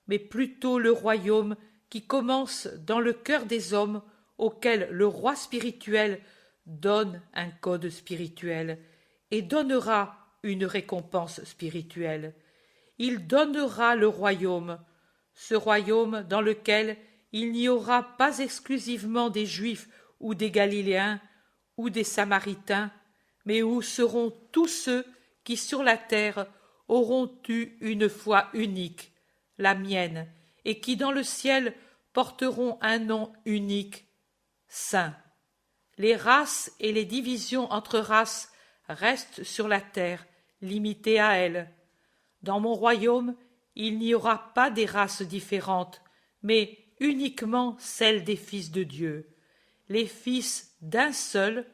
mais plutôt le royaume qui commence dans le cœur des hommes auquel le roi spirituel donne un code spirituel et donnera une récompense spirituelle. Il donnera le royaume, ce royaume dans lequel il n'y aura pas exclusivement des Juifs ou des Galiléens ou des Samaritains, mais où seront tous ceux qui sur la terre auront eu une foi unique, la mienne, et qui dans le ciel porteront un nom unique, saint. Les races et les divisions entre races restent sur la terre, limitées à elles. Dans mon royaume, il n'y aura pas des races différentes, mais uniquement celles des fils de Dieu. Les fils d'un seul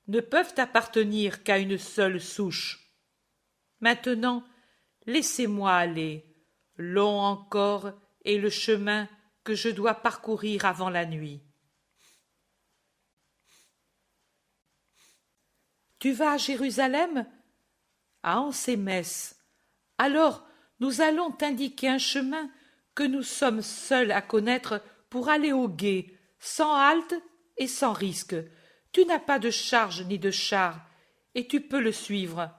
ne peuvent appartenir qu'à une seule souche. Maintenant, laissez-moi aller. Long encore est le chemin que je dois parcourir avant la nuit. Tu vas à Jérusalem? À Ansémès. Alors, nous allons t'indiquer un chemin que nous sommes seuls à connaître pour aller au gué, sans halte et sans risque. Tu n'as pas de charge ni de char, et tu peux le suivre.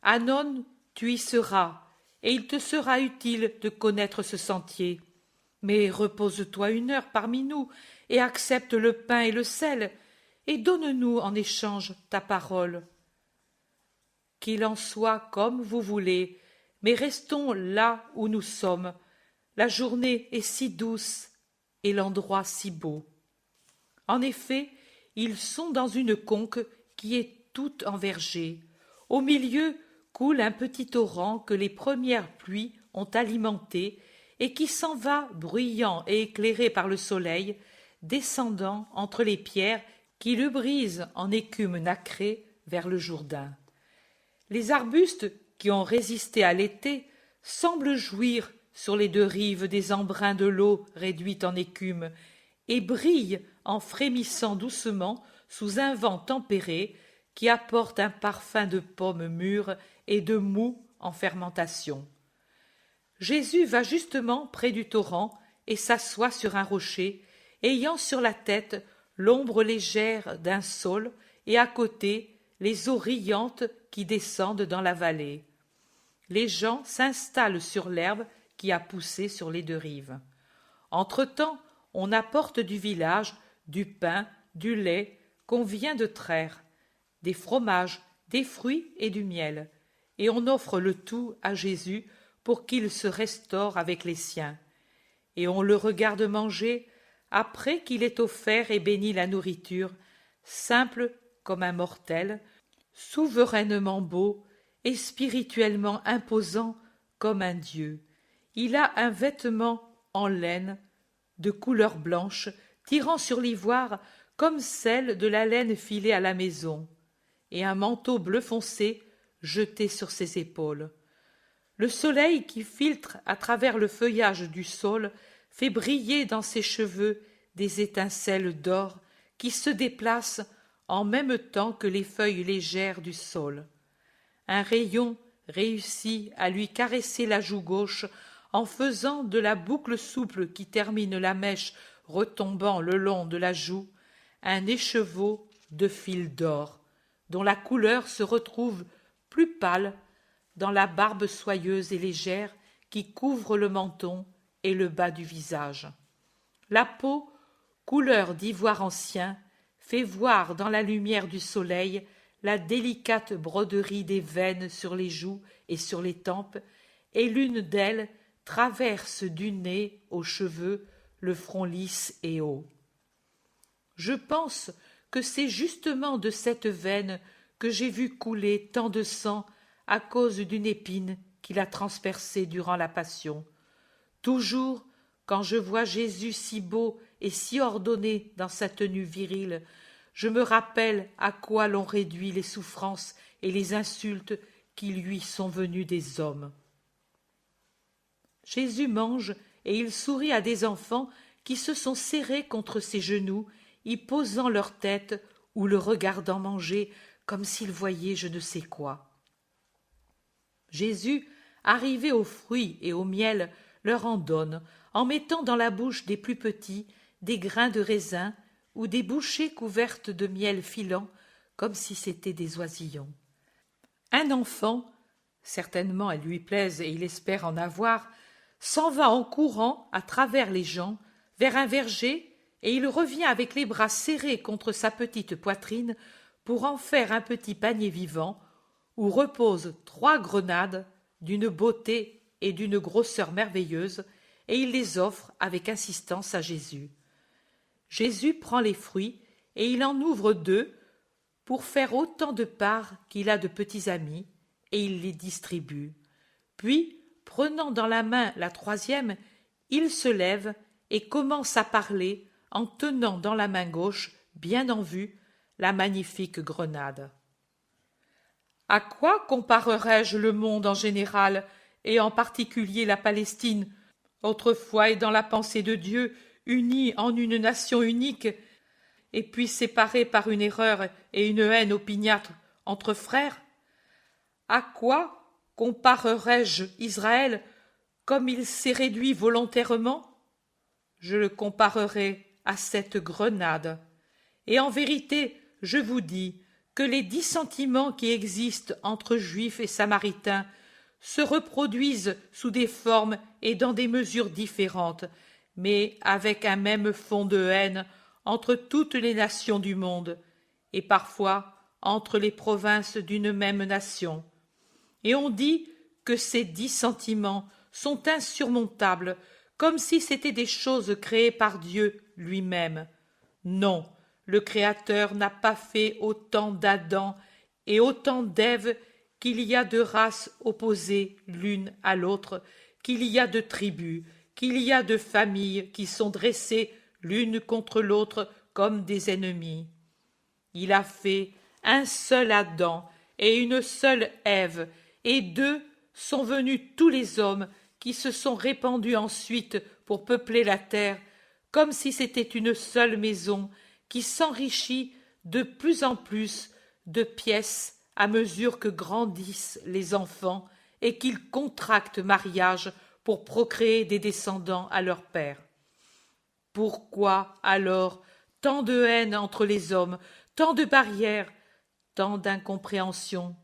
Anon, tu y seras, et il te sera utile de connaître ce sentier. Mais repose-toi une heure parmi nous, et accepte le pain et le sel, et donne-nous en échange ta parole. Qu'il en soit comme vous voulez, mais restons là où nous sommes. La journée est si douce et l'endroit si beau. En effet, ils sont dans une conque qui est toute en verger. Au milieu coule un petit torrent que les premières pluies ont alimenté et qui s'en va bruyant et éclairé par le soleil, descendant entre les pierres qui le brisent en écume nacrée vers le Jourdain. Les arbustes qui ont résisté à l'été semblent jouir sur les deux rives des embruns de l'eau réduite en écume et brillent en frémissant doucement sous un vent tempéré qui apporte un parfum de pommes mûres et de moût en fermentation. Jésus va justement près du torrent et s'assoit sur un rocher, ayant sur la tête l'ombre légère d'un saule et à côté les eaux riantes qui descendent dans la vallée. Les gens s'installent sur l'herbe qui a poussé sur les deux rives. Entre-temps, on apporte du village du pain, du lait qu'on vient de traire, des fromages, des fruits et du miel, et on offre le tout à Jésus pour qu'il se restaure avec les siens. Et on le regarde manger après qu'il ait offert et béni la nourriture, simple comme un mortel, souverainement beau et spirituellement imposant comme un dieu. Il a un vêtement en laine de couleur blanche, tirant sur l'ivoire comme celle de la laine filée à la maison, et un manteau bleu foncé jeté sur ses épaules. Le soleil qui filtre à travers le feuillage du saule fait briller dans ses cheveux des étincelles d'or qui se déplacent en même temps que les feuilles légères du saule. Un rayon réussit à lui caresser la joue gauche en faisant de la boucle souple qui termine la mèche retombant le long de la joue un écheveau de fil d'or, dont la couleur se retrouve plus pâle dans la barbe soyeuse et légère qui couvre le menton et le bas du visage. La peau, couleur d'ivoire ancien, fait voir dans la lumière du soleil la délicate broderie des veines sur les joues et sur les tempes, et l'une d'elles traverse du nez aux cheveux le front lisse et haut. Je pense que c'est justement de cette veine que j'ai vu couler tant de sang à cause d'une épine qui l'a transpercée durant la Passion. Toujours, quand je vois Jésus si beau et si ordonné dans sa tenue virile, je me rappelle à quoi l'ont réduit les souffrances et les insultes qui lui sont venues des hommes. Jésus mange et il sourit à des enfants qui se sont serrés contre ses genoux, y posant leur tête ou le regardant manger comme s'ils voyaient je ne sais quoi. Jésus, arrivé aux fruits et au miel, leur en donne, en mettant dans la bouche des plus petits des grains de raisin ou des bouchées couvertes de miel filant, comme si c'étaient des oisillons. Un enfant, certainement elle lui plaise et il espère en avoir, s'en va en courant à travers les gens vers un verger, et il revient avec les bras serrés contre sa petite poitrine pour en faire un petit panier vivant où reposent 3 grenades d'une beauté et d'une grosseur merveilleuse, et il les offre avec insistance à Jésus. Jésus prend les fruits et il en ouvre 2 pour faire autant de parts qu'il a de petits amis, et il les distribue. Puis, prenant dans la main la 3e, il se lève et commence à parler en tenant dans la main gauche, bien en vue, la magnifique grenade. À quoi comparerais-je le monde en général, et en particulier la Palestine, autrefois et dans la pensée de Dieu, unie en une nation unique, et puis séparée par une erreur et une haine opiniâtre entre frères? À quoi comparerais-je Israël comme il s'est réduit volontairement? Je le comparerai à cette grenade. Et en vérité, je vous dis que les dissentiments qui existent entre Juifs et Samaritains se reproduisent sous des formes et dans des mesures différentes, mais avec un même fond de haine entre toutes les nations du monde, et parfois entre les provinces d'une même nation. Et on dit que ces dissentiments sont insurmontables, comme si c'étaient des choses créées par Dieu lui-même. Non, le Créateur n'a pas fait autant d'Adam et autant d'Ève qu'il y a de races opposées l'une à l'autre, qu'il y a de tribus, qu'il y a de familles qui sont dressées l'une contre l'autre comme des ennemis. Il a fait un seul Adam et une seule Ève, et d'eux sont venus tous les hommes qui se sont répandus ensuite pour peupler la terre, comme si c'était une seule maison qui s'enrichit de plus en plus de pièces à mesure que grandissent les enfants et qu'ils contractent mariage pour procréer des descendants à leur père. Pourquoi, alors, tant de haine entre les hommes, tant de barrières, tant d'incompréhension?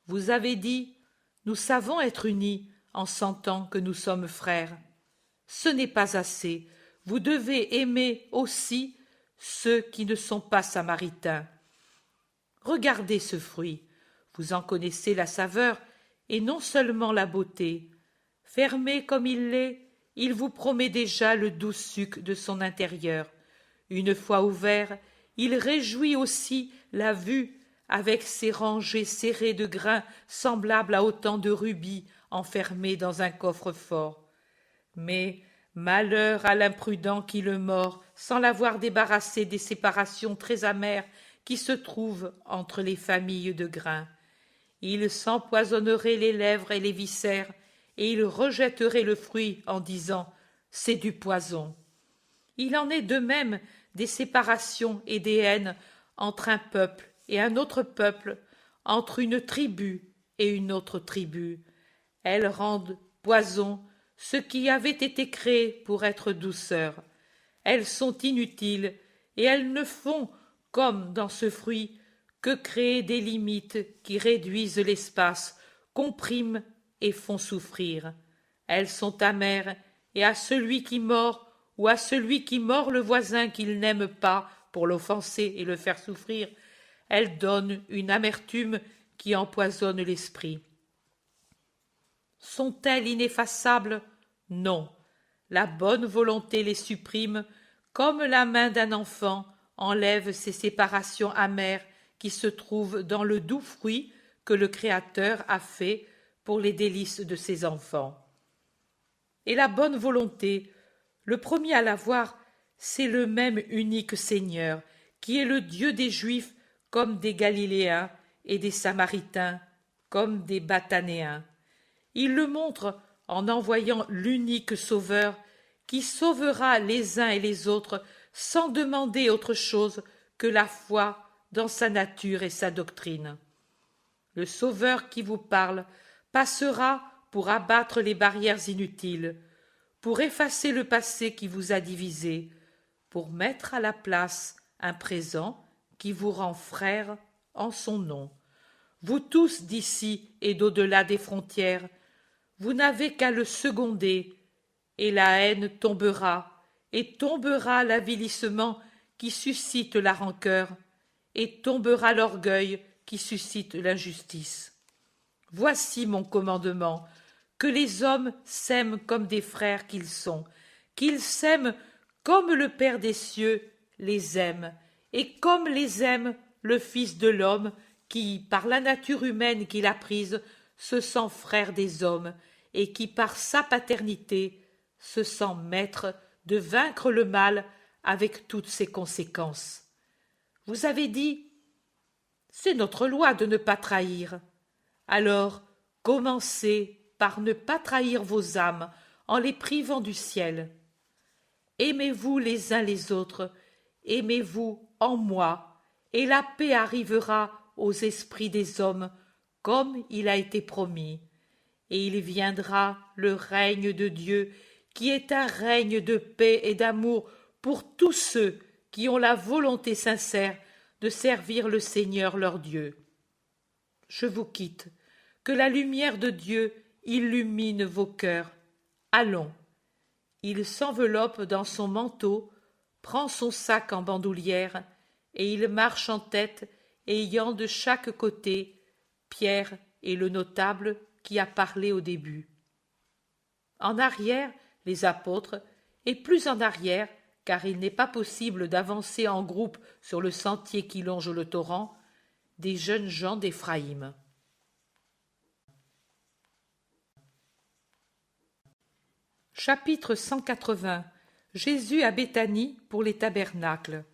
Vous avez dit, nous savons être unis en sentant que nous sommes frères. Ce n'est pas assez, vous devez aimer aussi ceux qui ne sont pas samaritains. Regardez ce fruit, vous en connaissez la saveur et non seulement la beauté. Fermé comme il l'est, il vous promet déjà le doux suc de son intérieur. Une fois ouvert, il réjouit aussi la vue avec ses rangées serrées de grains semblables à autant de rubis enfermés dans un coffre-fort. Mais malheur à l'imprudent qui le mord sans l'avoir débarrassé des séparations très amères qui se trouvent entre les familles de grains. Il s'empoisonnerait les lèvres et les viscères, et il rejetterait le fruit en disant « c'est du poison ». Il en est de même des séparations et des haines entre un peuple et un autre peuple, entre une tribu et une autre tribu. Elles rendent poison ce qui avait été créé pour être douceur. Elles sont inutiles et elles ne font, comme dans ce fruit, que créer des limites qui réduisent l'espace, compriment et font souffrir. Elles sont amères et à celui qui mord ou à celui qui mord le voisin qu'il n'aime pas pour l'offenser et le faire souffrir, elles donnent une amertume qui empoisonne l'esprit. Sont-elles ineffaçables? Non. La bonne volonté les supprime, comme la main d'un enfant enlève ces séparations amères qui se trouvent dans le doux fruit que le Créateur a fait pour les délices de ses enfants. Et la bonne volonté, le premier à l'avoir, c'est le même unique Seigneur, qui est le Dieu des Juifs comme des Galiléens et des Samaritains comme des Batanéens. Il le montre en envoyant l'unique Sauveur qui sauvera les uns et les autres sans demander autre chose que la foi dans sa nature et sa doctrine. Le Sauveur qui vous parle passera pour abattre les barrières inutiles, pour effacer le passé qui vous a divisé, pour mettre à la place un présent qui vous rend frères en son nom. Vous tous d'ici et d'au-delà des frontières, vous n'avez qu'à le seconder, et la haine tombera, et tombera l'avilissement qui suscite la rancœur, et tombera l'orgueil qui suscite l'injustice. Voici mon commandement, que les hommes s'aiment comme des frères qu'ils sont, qu'ils s'aiment comme le Père des cieux les aime, et comme les aime le Fils de l'homme, qui, par la nature humaine qu'il a prise, se sent frère des hommes, et qui, par sa paternité, se sent maître de vaincre le mal avec toutes ses conséquences. Vous avez dit, c'est notre loi de ne pas trahir. Alors, commencez par ne pas trahir vos âmes en les privant du ciel. Aimez-vous les uns les autres, aimez-vous en moi, et la paix arrivera aux esprits des hommes, comme il a été promis. Et il viendra le règne de Dieu, qui est un règne de paix et d'amour pour tous ceux qui ont la volonté sincère de servir le Seigneur leur Dieu. Je vous quitte, que la lumière de Dieu illumine vos cœurs. Allons. Il s'enveloppe dans son manteau, prend son sac en bandoulière, et il marche en tête, ayant de chaque côté Pierre et le notable qui a parlé au début. En arrière, les apôtres, et plus en arrière, car il n'est pas possible d'avancer en groupe sur le sentier qui longe le torrent, des jeunes gens d'Éphraïm. Chapitre 180. Jésus à Béthanie pour les tabernacles.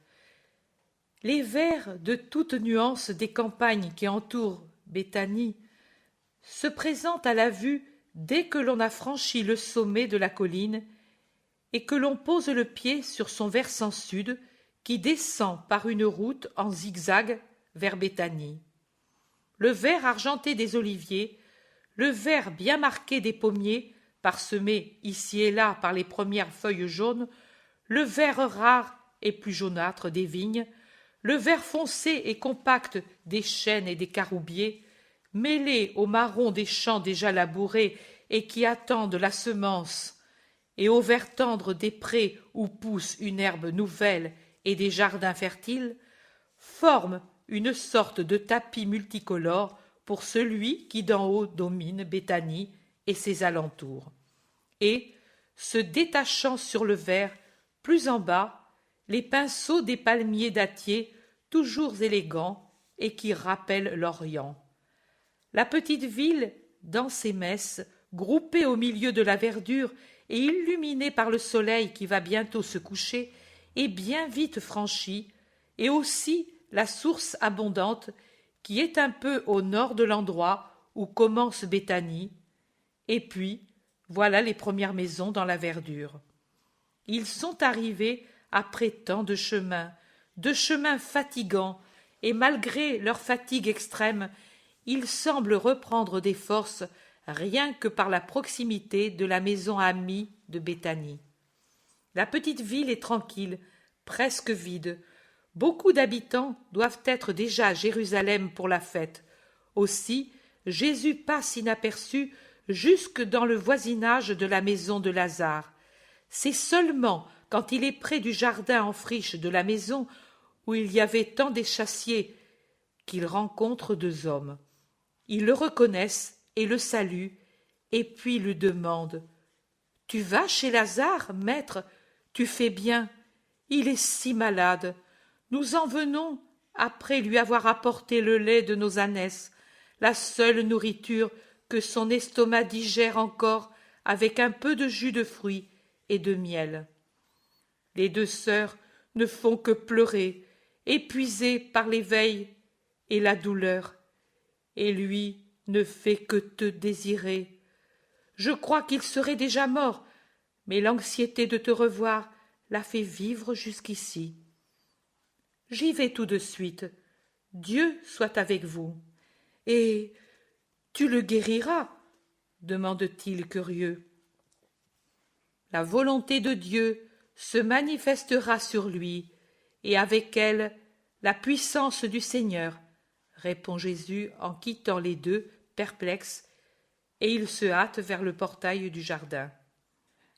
Les vers de toutes nuances des campagnes qui entourent Béthanie se présentent à la vue dès que l'on a franchi le sommet de la colline et que l'on pose le pied sur son versant sud qui descend par une route en zigzag vers Béthanie. Le vert argenté des oliviers, le vert bien marqué des pommiers, parsemés ici et là par les premières feuilles jaunes, le vert rare et plus jaunâtre des vignes, le vert foncé et compact des chênes et des caroubiers, mêlé au marron des champs déjà labourés et qui attendent la semence, et au vert tendre des prés où pousse une herbe nouvelle et des jardins fertiles, forment une sorte de tapis multicolore pour celui qui d'en haut domine Béthanie et ses alentours. Et, se détachant sur le vert, plus en bas, les pinceaux des palmiers dattiers, toujours élégants et qui rappellent l'Orient. La petite ville, dans ses messes, groupée au milieu de la verdure et illuminée par le soleil qui va bientôt se coucher, est bien vite franchie, et aussi la source abondante qui est un peu au nord de l'endroit où commence Béthanie, et puis voilà les premières maisons dans la verdure. Ils sont arrivés après tant de chemins fatigants, et malgré leur fatigue extrême, ils semblent reprendre des forces rien que par la proximité de la maison amie de Béthanie. La petite ville est tranquille, presque vide. Beaucoup d'habitants doivent être déjà à Jérusalem pour la fête. Aussi, Jésus passe inaperçu jusque dans le voisinage de la maison de Lazare. C'est seulement quand il est près du jardin en friche de la maison où il y avait tant d'échassiers qu'ils rencontrent deux hommes. Ils le reconnaissent et le saluent, et puis lui demandent: « Tu vas chez Lazare, maître? Tu fais bien. Il est si malade. Nous en venons après lui avoir apporté le lait de nos ânesses, la seule nourriture que son estomac digère encore avec un peu de jus de fruits et de miel. » Les deux sœurs ne font que pleurer, épuisées par l'éveil et la douleur, et lui ne fait que te désirer. Je crois qu'il serait déjà mort, mais l'anxiété de te revoir l'a fait vivre jusqu'ici. J'y vais tout de suite. Dieu soit avec vous. Et tu le guériras? Demande-t-il curieux. La volonté de Dieu se manifestera sur lui, et avec elle la puissance du Seigneur, répond Jésus en quittant les deux, perplexes, et il se hâte vers le portail du jardin.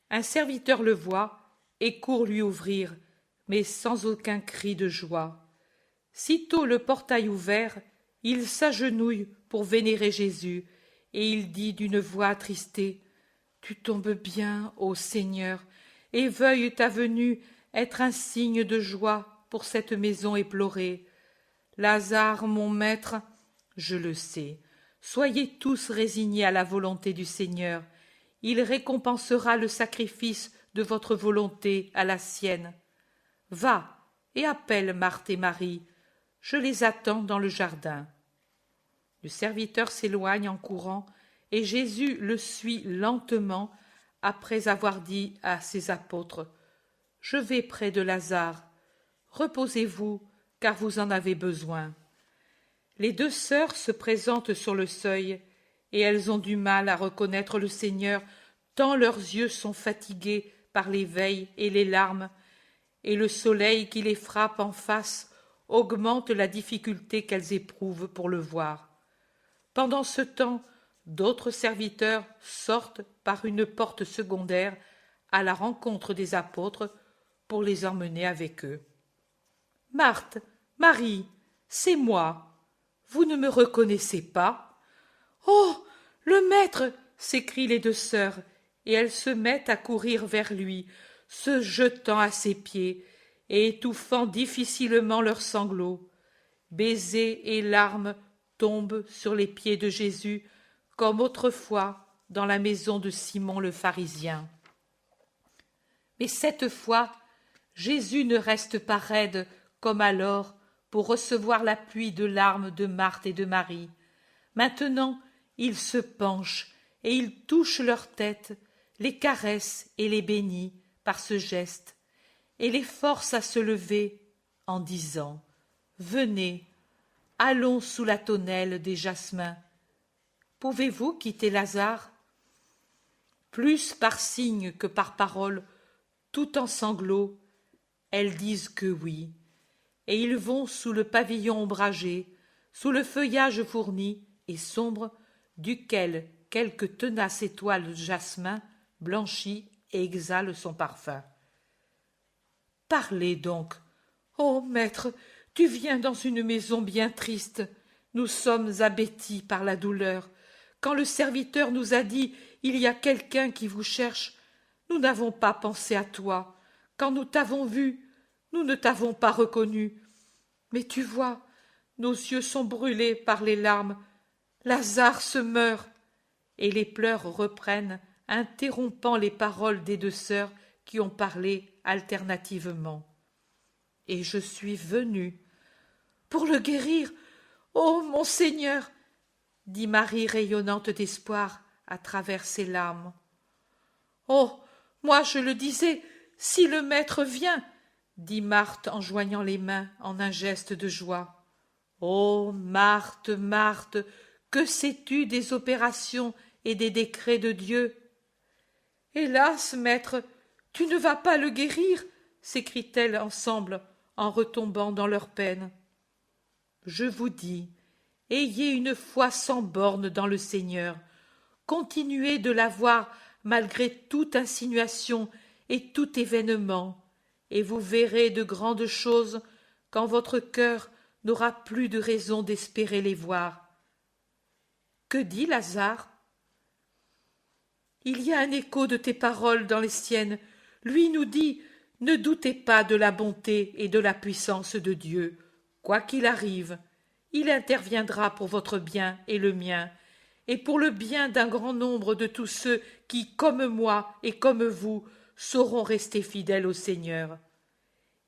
Un serviteur le voit et court lui ouvrir, mais sans aucun cri de joie. Sitôt le portail ouvert, il s'agenouille pour vénérer Jésus, et il dit d'une voix attristée: « Tu tombes bien, ô Seigneur, et veuille ta venue être un signe de joie pour cette maison éplorée. Lazare, mon maître, je le sais, soyez tous résignés à la volonté du Seigneur. Il récompensera le sacrifice de votre volonté à la sienne. Va et appelle Marthe et Marie, je les attends dans le jardin. » Le serviteur s'éloigne en courant, et Jésus le suit lentement, après avoir dit à ses apôtres: « Je vais près de Lazare. Reposez-vous, car vous en avez besoin. » Les deux sœurs se présentent sur le seuil, et elles ont du mal à reconnaître le Seigneur, tant leurs yeux sont fatigués par l'éveil et les larmes, et le soleil qui les frappe en face augmente la difficulté qu'elles éprouvent pour le voir. Pendant ce temps, d'autres serviteurs sortent par une porte secondaire à la rencontre des apôtres pour les emmener avec eux. « Marthe, Marie, c'est moi. Vous ne me reconnaissez pas? »« Oh, le maître !» s'écrient les deux sœurs, et elles se mettent à courir vers lui, se jetant à ses pieds et étouffant difficilement leurs sanglots. Baisers et larmes tombent sur les pieds de Jésus, comme autrefois dans la maison de Simon le pharisien. Mais cette fois, Jésus ne reste pas raide comme alors pour recevoir la pluie de larmes de Marthe et de Marie. Maintenant, il se penche et il touche leurs têtes, les caresse et les bénit par ce geste, et les force à se lever en disant: « Venez, allons sous la tonnelle des jasmins. Pouvez-vous quitter Lazare ?» Plus par signe que par parole, tout en sanglots, elles disent que oui, et ils vont sous le pavillon ombragé, sous le feuillage fourni et sombre, duquel quelque tenace étoile de jasmin blanchit et exhale son parfum. « Parlez donc. Ô maître, tu viens dans une maison bien triste. Nous sommes abêtis par la douleur. Quand le serviteur nous a dit: « Il y a quelqu'un qui vous cherche », nous n'avons pas pensé à toi. Quand nous t'avons vu, nous ne t'avons pas reconnu. Mais tu vois, nos yeux sont brûlés par les larmes. Lazare se meurt. » Et les pleurs reprennent, interrompant les paroles des deux sœurs qui ont parlé alternativement. « Et je suis venue pour le guérir, ô mon Seigneur !» dit Marie rayonnante d'espoir à travers ses larmes. « Oh, moi je le disais, si le maître vient !» dit Marthe en joignant les mains en un geste de joie. « Oh, Marthe, Marthe, que sais-tu des opérations et des décrets de Dieu ?»« Hélas, maître, tu ne vas pas le guérir !» s'écrient-elles ensemble en retombant dans leur peine. « Je vous dis, ayez une foi sans bornes dans le Seigneur, continuez de l'avoir malgré toute insinuation et tout événement, et vous verrez de grandes choses quand votre cœur n'aura plus de raison d'espérer les voir. Que dit Lazare? Il y a un écho de tes paroles dans les siennes. Lui nous dit: ne doutez pas de la bonté et de la puissance de Dieu. Quoi qu'il arrive, il interviendra pour votre bien et le mien, et pour le bien d'un grand nombre de tous ceux qui, comme moi et comme vous, sauront rester fidèles au Seigneur.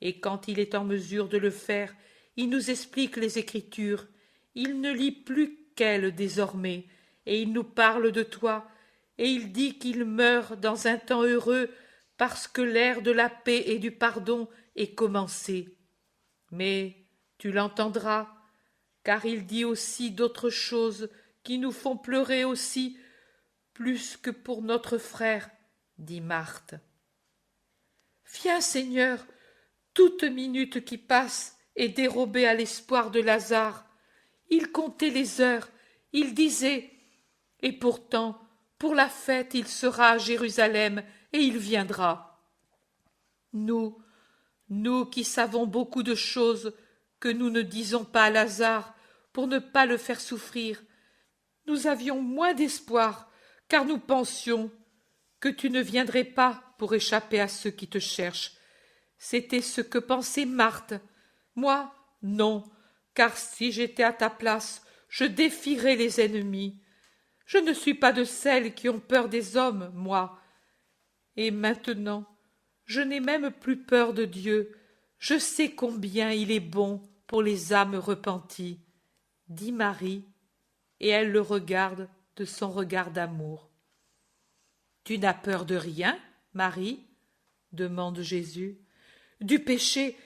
Et quand il est en mesure de le faire, il nous explique les Écritures. Il ne lit plus qu'elles désormais, et il nous parle de toi, et il dit qu'il meurt dans un temps heureux parce que l'ère de la paix et du pardon est commencée. Mais tu l'entendras, car il dit aussi d'autres choses qui nous font pleurer aussi, plus que pour notre frère, dit Marthe. Viens, Seigneur, toute minute qui passe est dérobée à l'espoir de Lazare. Il comptait les heures, il disait: et pourtant, pour la fête, il sera à Jérusalem, et il viendra. Nous qui savons beaucoup de choses que nous ne disons pas à Lazare pour ne pas le faire souffrir, nous avions moins d'espoir, car nous pensions que tu ne viendrais pas pour échapper à ceux qui te cherchent. C'était ce que pensait Marthe. Moi, non, car si j'étais à ta place, je défierais les ennemis. Je ne suis pas de celles qui ont peur des hommes, moi. Et maintenant, je n'ai même plus peur de Dieu. Je sais combien il est bon pour les âmes repenties, dit Marie, et elle le regarde de son regard d'amour. Tu n'as peur de rien, Marie? Demande Jésus. Du péché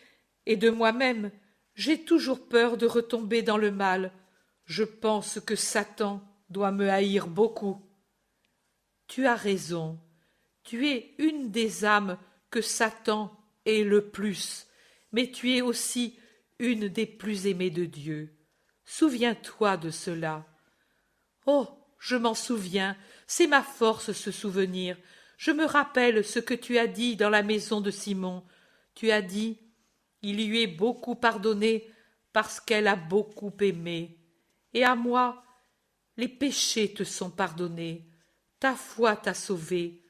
et de moi-même, j'ai toujours peur de retomber dans le mal. Je pense que Satan doit me haïr beaucoup. Tu as raison, tu es une des âmes que Satan hait le plus, mais tu es aussi une des plus aimées de Dieu. Souviens-toi de cela. Oh, je m'en souviens, c'est ma force ce souvenir. Je me rappelle ce que tu as dit dans la maison de Simon. Tu as dit: il lui est beaucoup pardonné parce qu'elle a beaucoup aimé. Et à moi, les péchés te sont pardonnés. Ta foi t'a sauvé.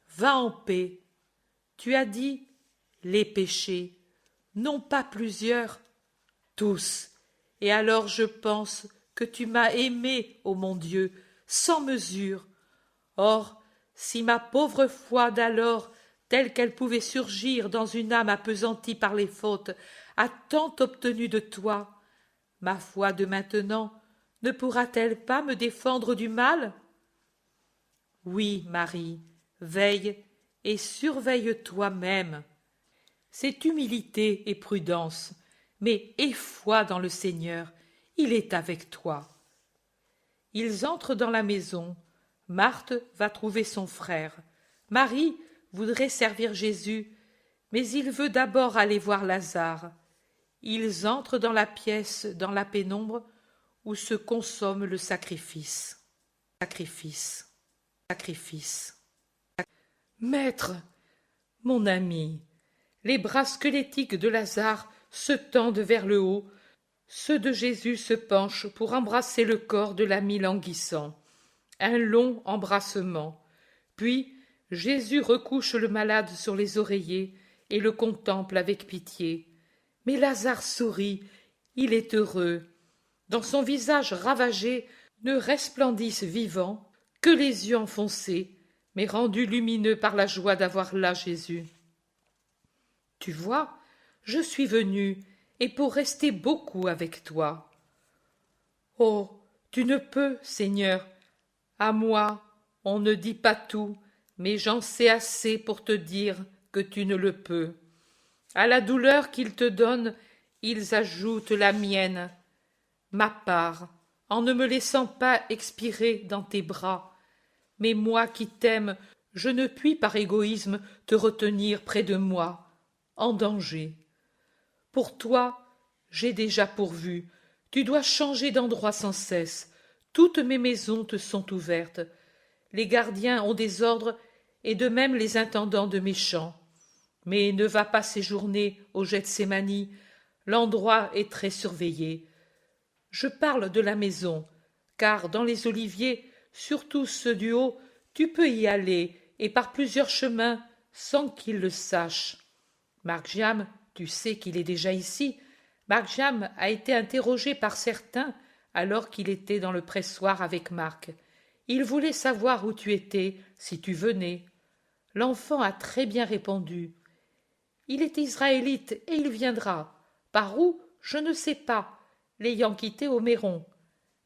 Va en paix. Tu as dit: les péchés, non pas plusieurs, tous. Et alors je pense que tu m'as aimé, ô mon Dieu, sans mesure. Or, si ma pauvre foi d'alors, telle qu'elle pouvait surgir dans une âme appesantie par les fautes, a tant obtenu de toi, ma foi de maintenant ne pourra-t-elle pas me défendre du mal? Oui, Marie, veille et surveille toi-même. C'est humilité et prudence, mais aie foi dans le Seigneur, il est avec toi. Ils entrent dans la maison. Marthe va trouver son frère. Marie voudrait servir Jésus, mais il veut d'abord aller voir Lazare. Ils entrent dans la pièce, dans la pénombre, où se consomme le sacrifice. Sacrifice. Sacrifice. Maître, mon ami, les bras squelettiques de Lazare se tendent vers le haut, ceux de Jésus se penchent pour embrasser le corps de l'ami languissant. Un long embrassement. Puis Jésus recouche le malade sur les oreillers et le contemple avec pitié. Mais Lazare sourit, il est heureux. Dans son visage ravagé ne resplendissent vivants que les yeux enfoncés, mais rendus lumineux par la joie d'avoir là Jésus. Tu vois, je suis venu, et pour rester beaucoup avec toi. Oh, tu ne peux, Seigneur. À moi, on ne dit pas tout, mais j'en sais assez pour te dire que tu ne le peux. À la douleur qu'ils te donnent, ils ajoutent la mienne, ma part, en ne me laissant pas expirer dans tes bras. Mais moi qui t'aime, je ne puis par égoïsme te retenir près de moi, en danger. Pour toi, j'ai déjà pourvu. Tu dois changer d'endroit sans cesse. Toutes mes maisons te sont ouvertes. Les gardiens ont des ordres, et de même les intendants de mes champs. Mais ne va pas séjourner au Gethsémani, L'endroit est très surveillé. Je parle de la maison, car dans les oliviers, surtout ceux du haut, tu peux y aller, et par plusieurs chemins, sans qu'ils le sachent. Marc-Jam, tu sais qu'il est déjà ici. Marc-Jam a été interrogé par certains alors qu'il était dans le pressoir avec Marc. Il voulait savoir où tu étais, si tu venais. L'enfant a très bien répondu. Il est israélite et il viendra. Par où, je ne sais pas, l'ayant quitté au Méron.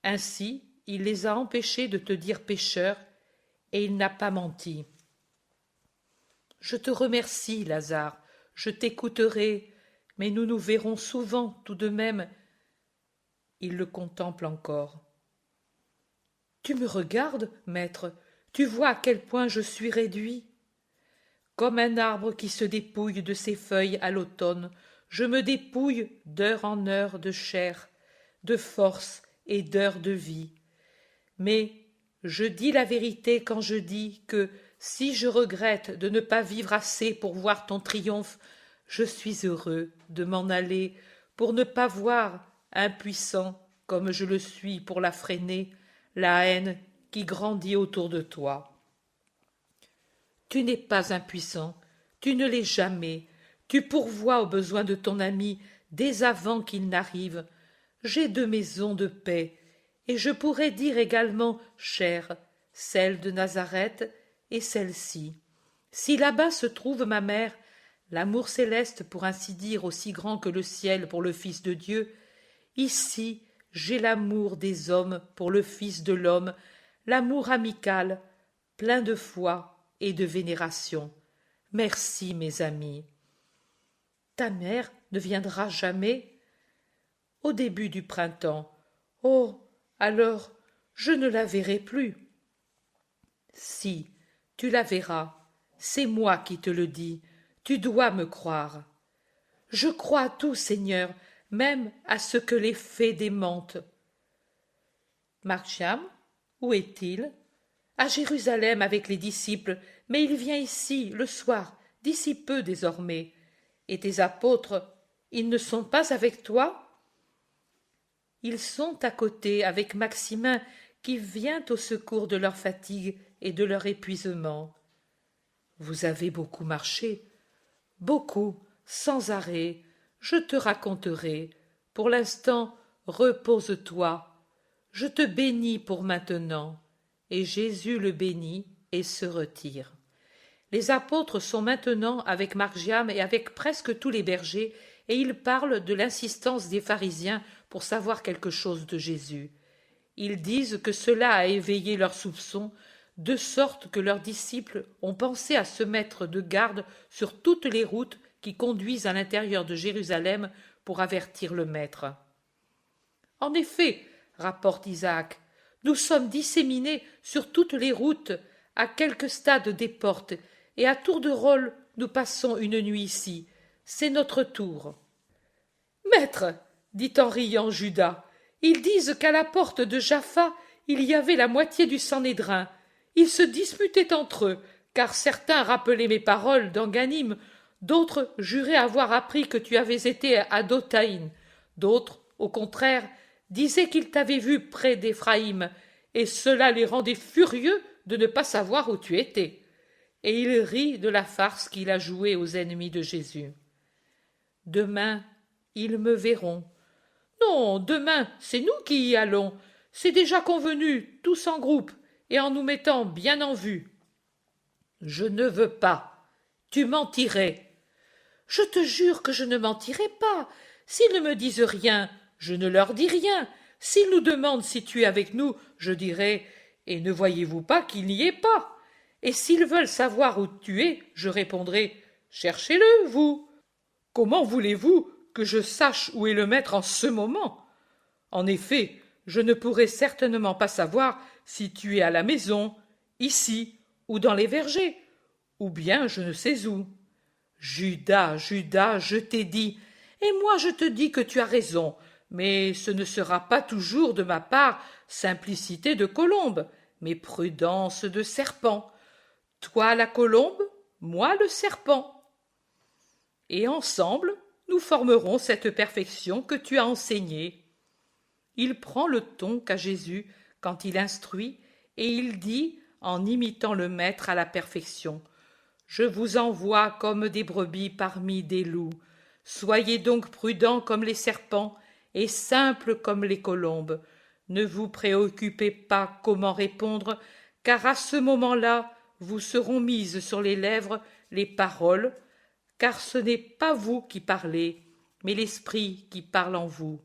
Ainsi, il les a empêchés de te dire pécheur, et il n'a pas menti. Je te remercie, Lazare, je t'écouterai, mais nous nous verrons souvent tout de même. Il le contemple encore. Tu me regardes, maître, tu vois à quel point je suis réduit. Comme un arbre qui se dépouille de ses feuilles à l'automne, je me dépouille d'heure en heure de chair, de force et d'heures de vie. Mais je dis la vérité quand je dis que, si je regrette de ne pas vivre assez pour voir ton triomphe, je suis heureux de m'en aller pour ne pas voir, impuissant comme je le suis pour la freiner, la haine qui grandit autour de toi. Tu n'es pas impuissant, tu ne l'es jamais, tu pourvois aux besoins de ton ami dès avant qu'il n'arrive. J'ai 2 maisons de paix, et je pourrais dire également chère, celle de Nazareth et celle-ci. Si là-bas se trouve ma mère, l'amour céleste pour ainsi dire aussi grand que le ciel pour le Fils de Dieu, ici j'ai l'amour des hommes pour le Fils de l'homme, l'amour amical, plein de foi et de vénération. Merci, mes amis. Ta mère ne viendra jamais? Au début du printemps. Oh, alors, je ne la verrai plus. Si, tu la verras. C'est moi qui te le dis. Tu dois me croire. Je crois à tout, Seigneur, même à ce que les fées démentent. Marc-Jam, où est-il? À Jérusalem avec les disciples, mais il vient ici, le soir, d'ici peu désormais. Et tes apôtres, ils ne sont pas avec toi? Ils sont à côté avec Maximin, qui vient au secours de leur fatigue et de leur épuisement. Vous avez beaucoup marché? Beaucoup, sans arrêt. Je te raconterai. Pour l'instant, repose-toi. Je te bénis pour maintenant. Et Jésus le bénit et se retire. Les apôtres sont maintenant avec Marc-Jam et avec presque tous les bergers, et ils parlent de l'insistance des pharisiens pour savoir quelque chose de Jésus. Ils disent que cela a éveillé leurs soupçons, de sorte que leurs disciples ont pensé à se mettre de garde sur toutes les routes qui conduisent à l'intérieur de Jérusalem pour avertir le maître. En effet, rapporte Isaac, nous sommes disséminés sur toutes les routes, à quelques stades des portes, et à tour de rôle nous passons une nuit ici. C'est notre tour. Maître, dit en riant Judas, ils disent qu'à la porte de Jaffa il y avait la moitié du Sanhédrin. Ils se disputaient entre eux, car certains rappelaient mes paroles d'Enganim, d'autres juraient avoir appris que tu avais été à Dothaïn, d'autres, au contraire, disaient qu'ils t'avaient vu près d'Éphraïm, et cela les rendait furieux de ne pas savoir où tu étais. Et il rit de la farce qu'il a jouée aux ennemis de Jésus. Demain, ils me verront. Non, demain, c'est nous qui y allons. C'est déjà convenu, tous en groupe, et en nous mettant bien en vue. Je ne veux pas. Tu mentirais. Je te jure que je ne mentirai pas. S'ils ne me disent rien, je ne leur dis rien. S'ils nous demandent si tu es avec nous, je dirai « Et ne voyez-vous pas qu'il n'y est pas ?» Et s'ils veulent savoir où tu es, je répondrai « Cherchez-le, vous !» Comment voulez-vous que je sache où est le maître en ce moment? En effet, je ne pourrai certainement pas savoir si tu es à la maison, ici, ou dans les vergers, ou bien je ne sais où. Judas, Judas, je t'ai dit, et moi je te dis que tu as raison, mais ce ne sera pas toujours de ma part simplicité de colombe, mais prudence de serpent. Toi la colombe, moi le serpent. Et ensemble, nous formerons cette perfection que tu as enseignée. Il prend le ton qu'a Jésus quand il instruit, et il dit, en imitant le Maître à la perfection, « Je vous envoie comme des brebis parmi des loups. Soyez donc prudents comme les serpents et simples comme les colombes. Ne vous préoccupez pas comment répondre, car à ce moment-là, vous seront mises sur les lèvres les paroles, car ce n'est pas vous qui parlez, mais l'Esprit qui parle en vous.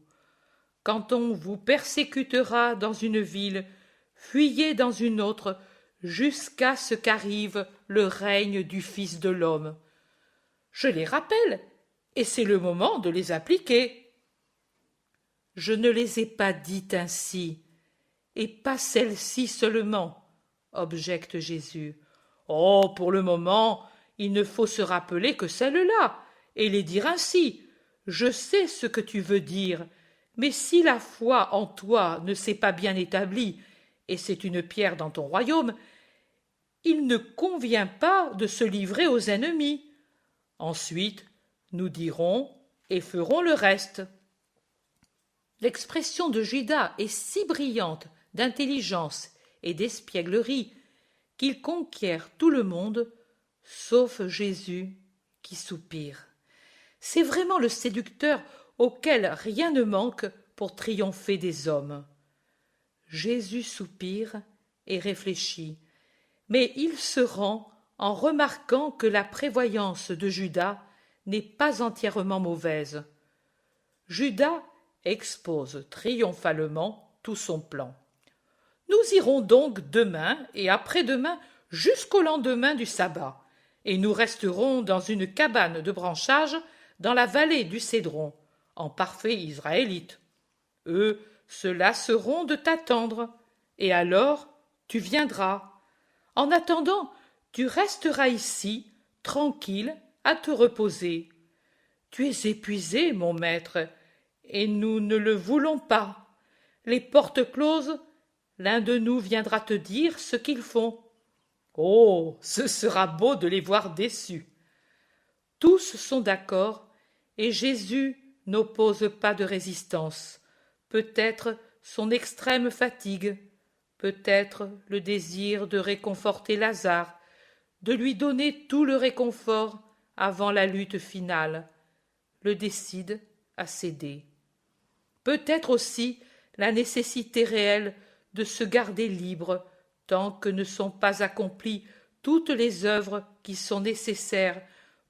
Quand on vous persécutera dans une ville, fuyez dans une autre, jusqu'à ce qu'arrive le règne du Fils de l'homme. » Je les rappelle, et c'est le moment de les appliquer. Je ne les ai pas dites ainsi, et pas celle-ci seulement, objecte Jésus. Oh, pour le moment, il ne faut se rappeler que celle-là, et les dire ainsi. Je sais ce que tu veux dire, mais si la foi en toi ne s'est pas bien établie, et c'est une pierre dans ton royaume, il ne convient pas de se livrer aux ennemis. Ensuite, nous dirons et ferons le reste. L'expression de Judas est si brillante d'intelligence et d'espièglerie qu'il conquiert tout le monde, sauf Jésus qui soupire. C'est vraiment le séducteur auquel rien ne manque pour triompher des hommes. Jésus soupire et réfléchit, mais il se rend en remarquant que la prévoyance de Judas n'est pas entièrement mauvaise. Judas expose triomphalement tout son plan. Nous irons donc demain et après-demain jusqu'au lendemain du sabbat, et nous resterons dans une cabane de branchage dans la vallée du Cédron, en parfait israélite. Eux se lasseront de t'attendre, et alors tu viendras. En attendant, tu resteras ici, tranquille, à te reposer. Tu es épuisé, mon maître, et nous ne le voulons pas. Les portes closes, l'un de nous viendra te dire ce qu'ils font. Oh, ce sera beau de les voir déçus. Tous sont d'accord, et Jésus n'oppose pas de résistance. Peut-être son extrême fatigue, peut-être le désir de réconforter Lazare, de lui donner tout le réconfort avant la lutte finale, le décide à céder. Peut-être aussi la nécessité réelle de se garder libre tant que ne sont pas accomplies toutes les œuvres qui sont nécessaires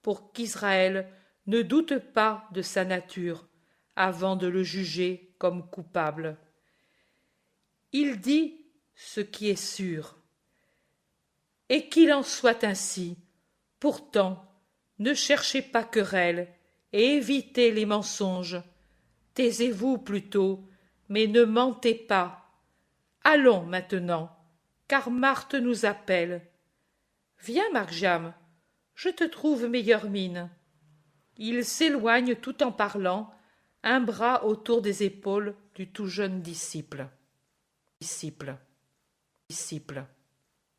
pour qu'Israël ne doute pas de sa nature avant de le juger comme coupable. Il dit ce qui est sûr. Et qu'il en soit ainsi. Pourtant, ne cherchez pas querelle et évitez les mensonges. Taisez-vous plutôt, mais ne mentez pas. Allons maintenant, car Marthe nous appelle. Viens, Marjam, je te trouve meilleure mine. Il s'éloigne tout en parlant, un bras autour des épaules du tout jeune disciple.